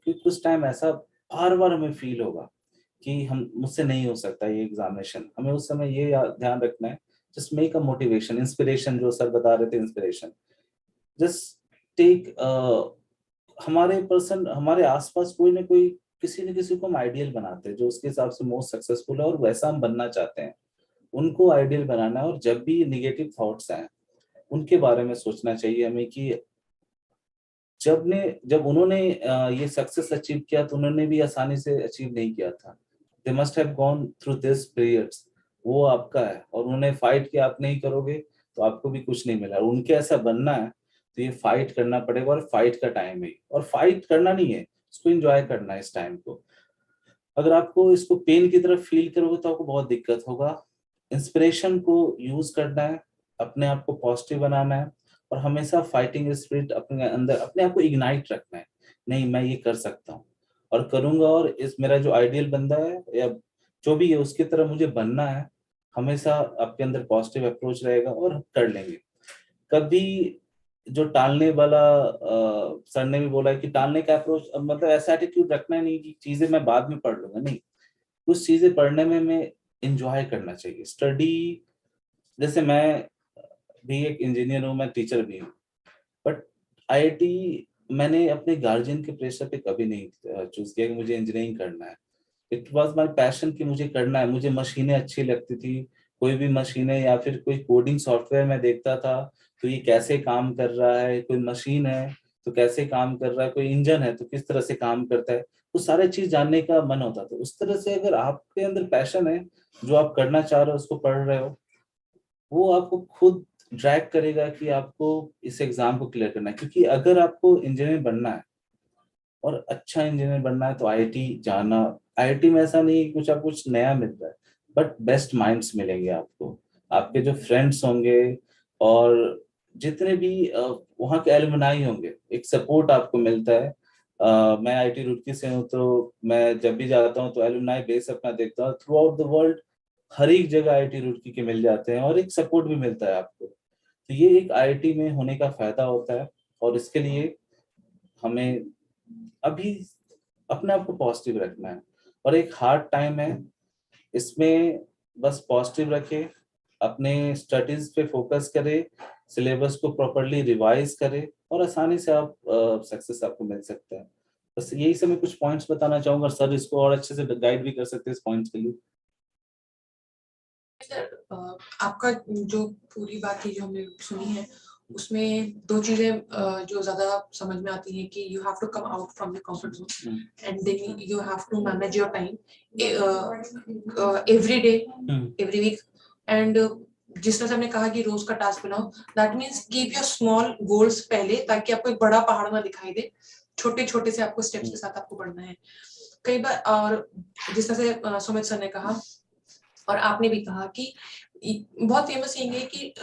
कि कुछ टाइम ऐसा बार बार हमें फील होगा कि हम मुझसे नहीं हो सकता ये एग्जामिनेशन, हमें उस समय ये ध्यान रखना है, just make a motivation, inspiration, जो सर बता रहे थे इंस्पिरेशन, जस्ट टेक हमारे आसपास कोई ना कोई, किसी न किसी को हम आइडियल बनाते हैं जो उसके हिसाब से मोस्ट सक्सेसफुल है और वैसा हम बनना चाहते हैं, उनको आइडियल बनाना है। और जब भी निगेटिव थॉट्स आए उनके बारे में सोचना चाहिए हमें कि जब उन्होंने ये सक्सेस अचीव किया तो उन्होंने भी आसानी से अचीव नहीं किया था, they must have gone through this periods. वो आपका है और उन्होंने फाइट किया, आप नहीं करोगे तो आपको भी कुछ नहीं मिला। उनके ऐसा बनना है तो ये फाइट करना पड़ेगा, और फाइट का टाइम है, और फाइट करना नहीं है, इसको एंजॉय करना है इस टाइम को। अगर आपको इसको पेन की तरफ फील करोगे तो आपको बहुत दिक्कत होगा। इंस्पिरेशन को यूज करना है, अपने आप को पॉजिटिव बनाना है, और हमेशा फाइटिंग स्पिरिट अपने अंदर, अपने आप को इग्नाइट रखना है, नहीं मैं ये कर सकता हूँ और करूंगा, और इस मेरा जो आइडियल बंदा है या जो भी है उसकी तरह मुझे बनना है। हमेशा आपके अंदर पॉजिटिव अप्रोच रहेगा और कर लेंगे। कभी जो टालने वाला सर ने भी बोला है कि टालने का अप्रोच, मतलब ऐसा एटीट्यूड रखना है नहीं कि चीजें मैं बाद में पढ़ लूंगा, नहीं, कुछ चीजें पढ़ने में हमें एंजॉय करना चाहिए। स्टडी, जैसे मैं भी एक इंजीनियर हूँ, मैं टीचर भी हूँ, बट आईआईटी मैंने अपने गार्जियन के प्रेशर पे कभी नहीं चूज किया कि मुझे इंजीनियरिंग करना है। इट वॉज माई पैशन कि मुझे करना है। मुझे मशीनें अच्छी लगती थी, कोई भी मशीनें या फिर कोई कोडिंग सॉफ्टवेयर मैं देखता था तो ये कैसे काम कर रहा है, कोई मशीन है तो कैसे काम कर रहा है, कोई इंजन है तो किस तरह से काम करता है, वो सारे चीज जानने का मन होता था। उस तरह से अगर आपके अंदर पैशन है, जो आप करना चाह रहे हो, उसको पढ़ रहे हो, वो आपको खुद ड्रैग करेगा कि आपको इस एग्जाम को क्लियर करना है। क्योंकि अगर आपको इंजीनियर बनना है और अच्छा इंजीनियर बनना है तो आईआईटी जाना। आईआईटी में ऐसा नहीं कुछ आपको कुछ नया मिलता है, बट बेस्ट माइंड्स मिलेंगे आपको, आपके जो फ्रेंड्स होंगे और जितने भी वहाँ के एलुमनाई होंगे, एक सपोर्ट आपको मिलता है। मैं आईआईटी रुड़की से हूँ, तो मैं जब भी जाता हूँ तो एलुमनाई बेस अपना देखता हूँ। थ्रू आउट द वर्ल्ड हर एक जगह आईआईटी रुड़की के मिल जाते हैं और एक सपोर्ट भी मिलता है आपको। तो ये एक आईआईटी में होने का फायदा होता है, और इसके लिए हमें अभी अपने आप को पॉजिटिव रखना है। और एक हार्ड टाइम है, इसमें बस पॉजिटिव रखें, अपने स्टडीज पे फोकस करें, सिलेबस को प्रॉपरली रिवाइज करें और आसानी से आप सक्सेस आपको मिल सकता है। बस यही सब मैं कुछ पॉइंट्स बताना चाहूंगा, सर इसको और अच्छे से गाइड भी कर सकते हैं इस पॉइंट्स के लिए। आपका जो पूरी बात है जो हमने सुनी है, उसमें दो चीजें जो ज्यादा समझ में आती हैं कि you have to come out from the comfort zone and then you have to manage your time every day every week. And जिस तरह से हमने कहा कि रोज का टास्क बनाओ, that means keep your small goals पहले, ताकि आपको एक बड़ा पहाड़ ना दिखाई दे, छोटे छोटे से आपको स्टेप्स के साथ आपको बढ़ना है कई बार। और जिस तरह से सुमित सर ने कहा और आपने भी कहा कि बहुत फेमस ये है कि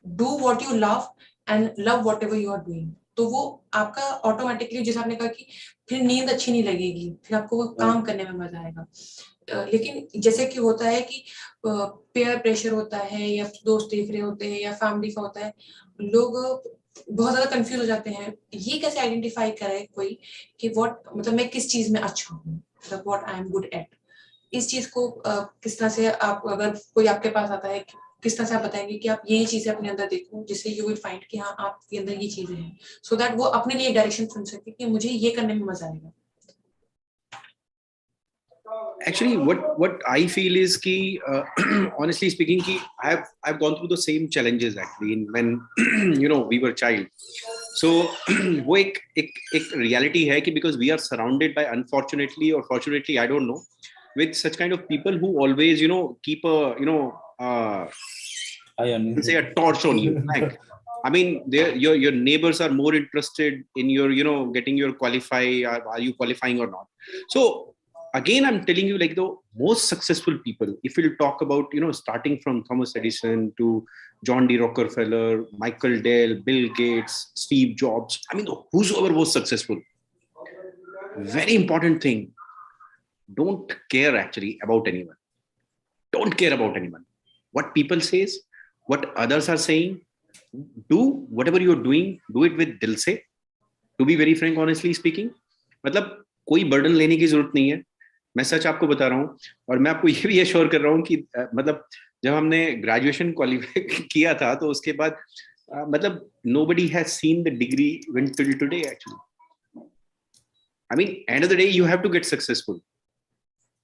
do what you love and love whatever you are doing. तो वो आपका ऑटोमेटिकली, जैसे आपने कहा कि फिर नींद अच्छी नहीं लगेगी, फिर आपको वो काम करने में मजा आएगा। लेकिन जैसे कि होता है कि पेयर प्रेशर होता है, या दोस्त देख रहे होते हैं, या फैमिली का होता है, लोग बहुत ज्यादा कंफ्यूज हो जाते हैं। ये कैसे आइडेंटिफाई करे कोई कि व्हाट, मतलब मैं किस चीज में अच्छा हूँ, मतलब what I am good at. इस चीज को किस तरह से आप, अगर कोई आपके पास आता है, किस तरह से आप बताएंगे कि आप यही चीजें अपने अंदर देखो, जिससे यू विल फाइंड कि हाँ आपके अंदर ये चीजें हैं, सो दैट वो अपने लिए डायरेक्शन चुन सके कि मुझे ये करने में मजा आएगा। Actually, what I feel is कि honestly speaking कि I've gone through the same challenges actually in when we were child. So वो एक reality है कि because we are surrounded by, unfortunately or fortunately I don't know, with such kind of people who always keep a say a torch on you. Like, I mean, your neighbors are more interested in your getting your qualify, are you qualifying or not. So again, I'm telling you, like the most successful people, if we'll talk about starting from Thomas Edison to John D. Rockefeller, Michael Dell, Bill Gates, Steve Jobs, I mean whosoever was successful, very important thing, don't care actually about anyone. Don't care about anyone. What people says, what others are saying, do whatever you're doing, do it with dil se. To be very frank, honestly speaking, मतलब कोई burden लेने की जरूरत नहीं है। मैं सच आपको बता रहा हूँ, और मैं आपको ये भी एश्योर कर रहा हूँ कि मतलब जब हमने ग्रेजुएशन क्वालिफाई किया था तो उसके बाद मतलब nobody has seen the degree until today actually. I mean, end of the day you have to get successful.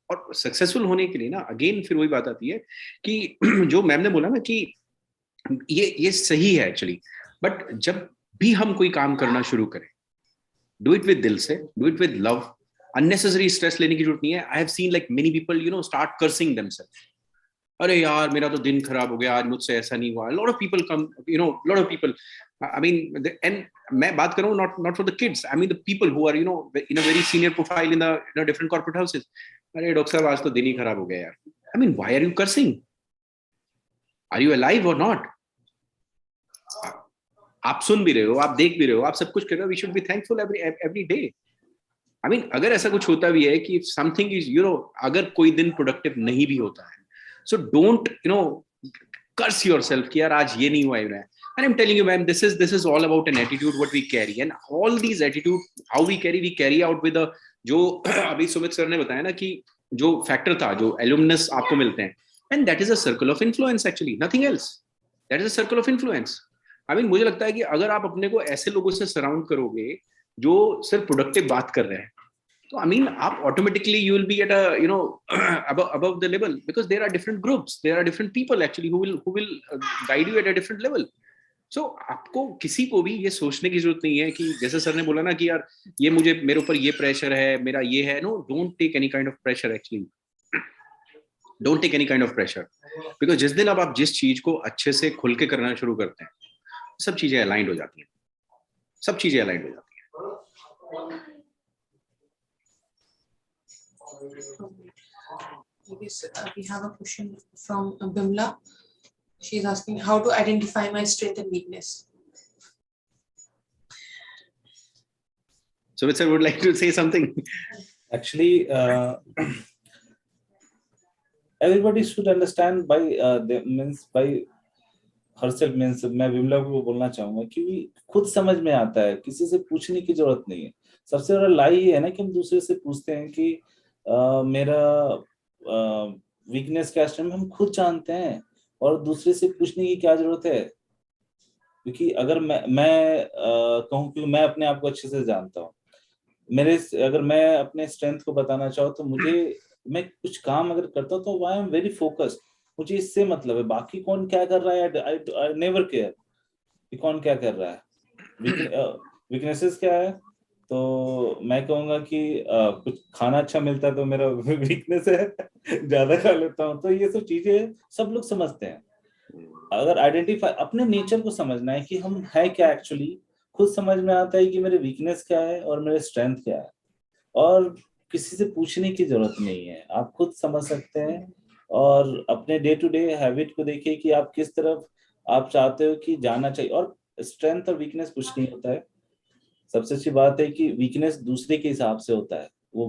और सक्सेसफुल होने के लिए ना, अगेन फिर वही बात आती है कि जो मैम ने बोला ना कि ये सही है एक्चुअली, बट जब भी हम कोई काम करना शुरू करें, डू इट विद दिल से, do it with love. Unnecessary stress लेने की जरूरत नहीं है। I have seen like many people start cursing themselves, अरे यार मेरा तो दिन खराब हो गया आज, मुझसे ऐसा नहीं हुआ। Lot of people come, lot of people, I mean, and मैं बात कर रहा हूँ not for the kids, I mean the people who are in a very senior profile in the different corporate houses. अरे डॉक्टर साहब आज तो दिन ही खराब हो गया यार। I mean, why are you cursing? Are you alive or not? आप सुन भी रहे हो, आप देख भी रहे हो, आप सब कुछ कर रहे हो। We should be thankful every day. I mean, अगर ऐसा कुछ होता भी है कि समथिंग इज अगर कोई दिन प्रोडक्टिव नहीं भी होता है, सो डोंट कर्स योरसेल्फ कि यार आज ये नहीं हुआ है। And I'm telling you, man, this is all about an attitude what we carry, and all these attitude how we carry out with a जो अभी सुमित सर ने बताया ना कि जो फैक्टर था, जो एलुमनस आपको मिलते हैं, and that is a circle of influence actually, nothing else. That is a circle of influence. I mean, मुझे लगता है कि अगर आप अपने को ऐसे लोगों से सराउंड करोगे जो सिर्फ प्रोडक्टिव बात कर रहे हैं, तो I mean, आप automatically you will be at a above the level, because there are different groups, there are different people actually who will guide you at a different level. So आपको किसी को भी ये सोचने की जरूरत नहीं है कि जैसे सर ने बोला ना कि यार ये मेरे ऊपर ये प्रेशर है, मेरा ये है। No, don't take any kind of pressure actually. Don't take any kind of pressure, because जिस दिन अब आप जिस चीज को अच्छे से खुल के करना शुरू करते हैं, सब चीजें अलाइंड हो जाती हैं, सब चीजें अलाइंड हो जाती हैं. We have a question from Bimla. She is asking how to identify my strength and weakness. So, Sir would like to say something. Actually, everybody should understand by herself means. मैं विमला को बोलना चाहूंगा कि खुद समझ में आता है, किसी से पूछने की जरूरत नहीं है. सबसे बड़ा लाई ये है ना कि हम दूसरे से पूछते हैं कि मेरा वीकनेस क्या है, हम खुद जानते हैं और दूसरे से पूछने की क्या जरूरत है. क्योंकि अगर मैं कहूँ कि मैं अपने आप को अच्छे से जानता हूँ, अगर मैं अपने स्ट्रेंथ को बताना चाहूँ तो मैं कुछ काम अगर करता हूँ तो आई एम वेरी फोकस्ड, मुझे इससे मतलब है. बाकी कौन क्या कर रहा है, आई नेवर केयर कि कौन क्या कर रहा है. वीकनेसेस क्या है, तो मैं कहूँगा कि कुछ खाना अच्छा मिलता है तो मेरा वीकनेस है, ज्यादा खा लेता हूँ. तो ये सब चीजें सब लोग समझते हैं. अगर आइडेंटिफाई अपने नेचर को समझना है कि हम है क्या एक्चुअली, खुद समझ में आता है कि मेरे वीकनेस क्या है और मेरे स्ट्रेंथ क्या है, और किसी से पूछने की जरूरत नहीं है, आप खुद समझ सकते हैं. और अपने डे टू डे हैबिट को देखिए कि आप किस तरफ आप चाहते हो कि जाना चाहिए. और स्ट्रेंथ और वीकनेस कुछ नहीं होता है. सबसे अच्छी बात है कि वीकनेस दूसरे के हिसाब से होता है. वो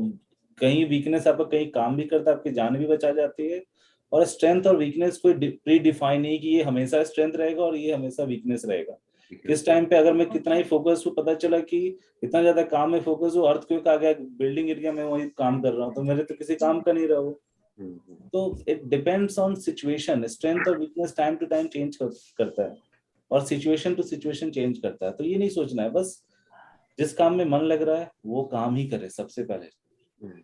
कहीं वीकनेस आपका कहीं काम भी करता है, आपकी जान भी बचा जाती है. और स्ट्रेंथ और वीकनेस कोई प्री डिफाइन नहीं कि ये हमेशा स्ट्रेंथ रहेगा और ये हमेशा वीकनेस रहेगा. किस टाइम पे अगर मैं कितना ही फोकस हूँ, पता चला कि इतना ज्यादा काम में फोकस हूँ, अर्थक्वेक आ गया बिल्डिंग एरिया में, वही काम कर रहा हूँ, तो मेरे तो किसी काम का नहीं रहा वो. तो it depends on situation. Strength और weakness time to time change करता है और सिचुएशन टू सिचुएशन चेंज करता है. तो ये नहीं सोचना है, बस जिस काम में मन लग रहा है वो काम ही करे. सबसे पहले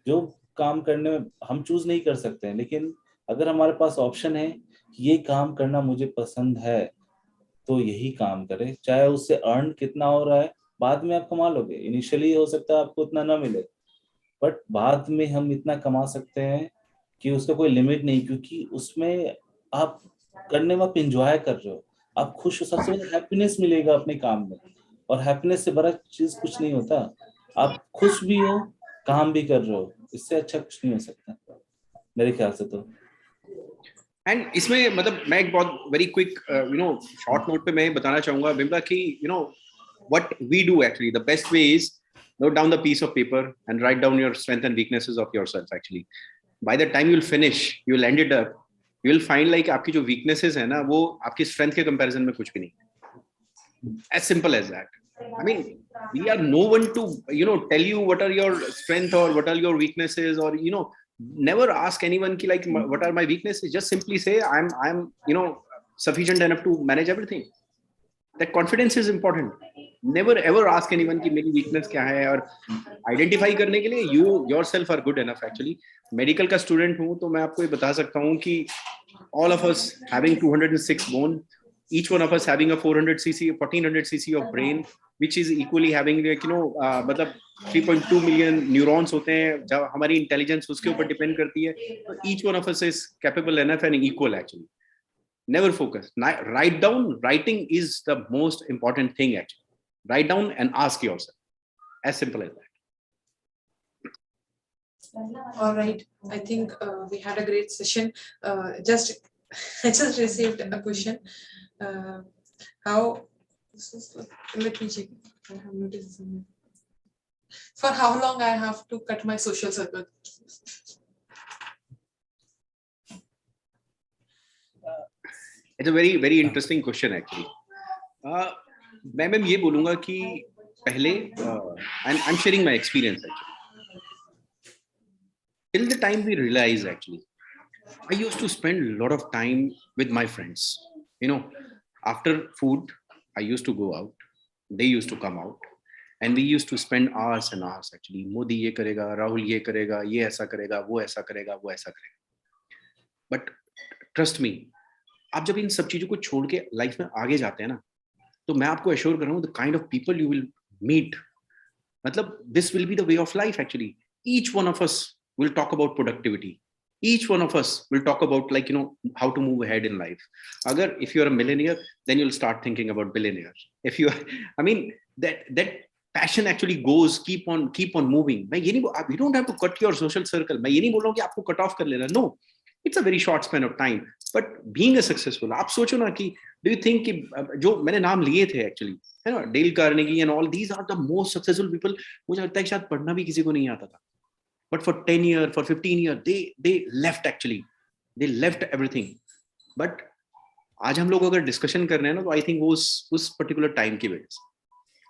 जो काम करने में हम चूज नहीं कर सकते हैं, लेकिन अगर हमारे पास ऑप्शन है ये काम करना मुझे पसंद है तो यही काम करे. चाहे उससे अर्न कितना हो रहा है बाद में आप कमा लोगे. इनिशियली हो सकता है आपको उतना ना मिले, बट बाद में हम इतना कमा सकते हैं कि उसका कोई लिमिट नहीं. क्योंकि उसमें आप करने में आप इंजॉय कर रहे हो, आप खुश हो. सबसे बड़ा हैप्पीनेस मिलेगा अपने काम में, और हैप्पीनेस से बड़ा चीज कुछ नहीं होता. आप खुश भी हो, काम भी कर रहे हो, इससे अच्छा कुछ नहीं हो सकता मेरे ख्याल से. तो एंड इसमें मतलब मैं एक बहुत वेरी क्विक शॉर्ट नोट पे मैं बताना चाहूंगा बिमला कि what we do actually, the best way is note down the piece of paper and write down your strength and weaknesses of yourself. Actually, by the time you'll finish, you'll end it up, you'll find like आपकी जो weaknesses है ना, वो आपकी strength के comparison में कुछ भी नहीं. As simple as that. I mean, we are no one to tell you what are your strength or what are your weaknesses, or never ask anyone ki like what are my weaknesses. Just simply say I'm sufficient enough to manage everything. That confidence is important. Never ever ask anyone ki मेरी weakness क्या है, और identify करने के लिए you yourself are good enough. Actually, medical का student हूँ तो मैं आपको ये बता सकता हूँ कि all of us having 206 bone, each one of us having a 1400 cc of brain, which is equally having मतलब 3.2 million neurons होते हैं. जब हमारी intelligence उसके ऊपर depend करती है, तो each one of us is capable enough and equal actually. Never focus. Write down. Writing is the most important thing actually. Write down and ask yourself. As simple as that. All right. I think we had a great session. I just received a question. Let me check. I have noticed something. For how long I have to cut my social circle? It's a very very interesting question actually. मैं ये बोलूँगा कि पहले I'm sharing my experience actually. Till the time we realize actually, I used to spend a lot of time with my friends. After food, I used to go out. They used to come out, and we used to spend hours and hours actually. Modi ये करेगा, Rahul ये करेगा, ये ऐसा करेगा, वो ऐसा करेगा, वो ऐसा करेगा. But trust me, आप जब इन सब चीजों को छोड़ के लाइफ में आगे जाते हैं ना, तो मैं आपको एश्योर कर रहा हूँ, the kind of people you will meet, मतलब this will be the way of life actually. Each one of us will talk about productivity. each one of us will talk about, like, how to move ahead in life. Agar if you're a millionaire, then you'll start thinking about billionaire. If you, I mean, that passion actually goes, keep on moving. You don't have to cut your social circle. मैं ये नहीं बोल रहा हूँ कि आपको cut off कर लेना. No, it's a very short span of time. But being a successful, आप सोचो ना कि, do you think कि जो मैंने नाम लिए थे actually, है ना, Dale Carnegie and all, these are the most successful people. मुझे लगता है कि शायद पढ़ना भी किसी को नहीं आता था. But for 10 years, for 15 years, they left actually. They left everything. But आज हम लोग अगर discussion कर रहे हैं ना, तो I think वो उस particular time की वजह से.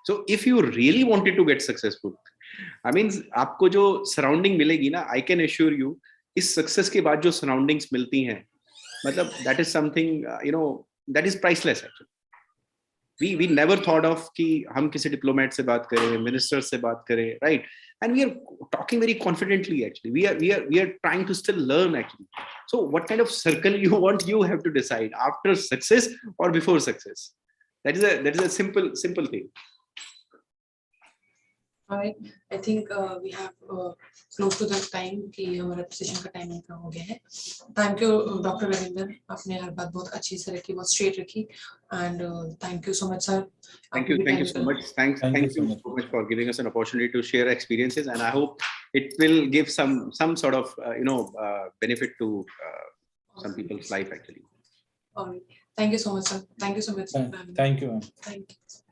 So if you really wanted to get successful, I mean, आपको जो surrounding मिलेगी ना, I can assure you, इस success के बाद जो surroundings मिलती हैं, मतलब that is something, that is priceless actually. We never thought of कि हम किसी diplomat से बात करें, minister से बात करें, right? And we are talking very confidently actually. We are trying to still learn actually. So what kind of circle you want, you have to decide after success or before success. That is a simple thing. All right, I think we have close to the time कि हमारा session का time इतना हो गया है. Thank you, Dr. Ravindra. आपने हर बात बहुत अच्छी से रखी, बहुत straight रखी, and thank you so much, sir. Thank you so much. Thank you so much for giving us an opportunity to share experiences, and I hope it will give some sort of benefit to some people's life actually. All right. Thank you so much, sir. Thank you so much. Thank you, ma'am. Thank you.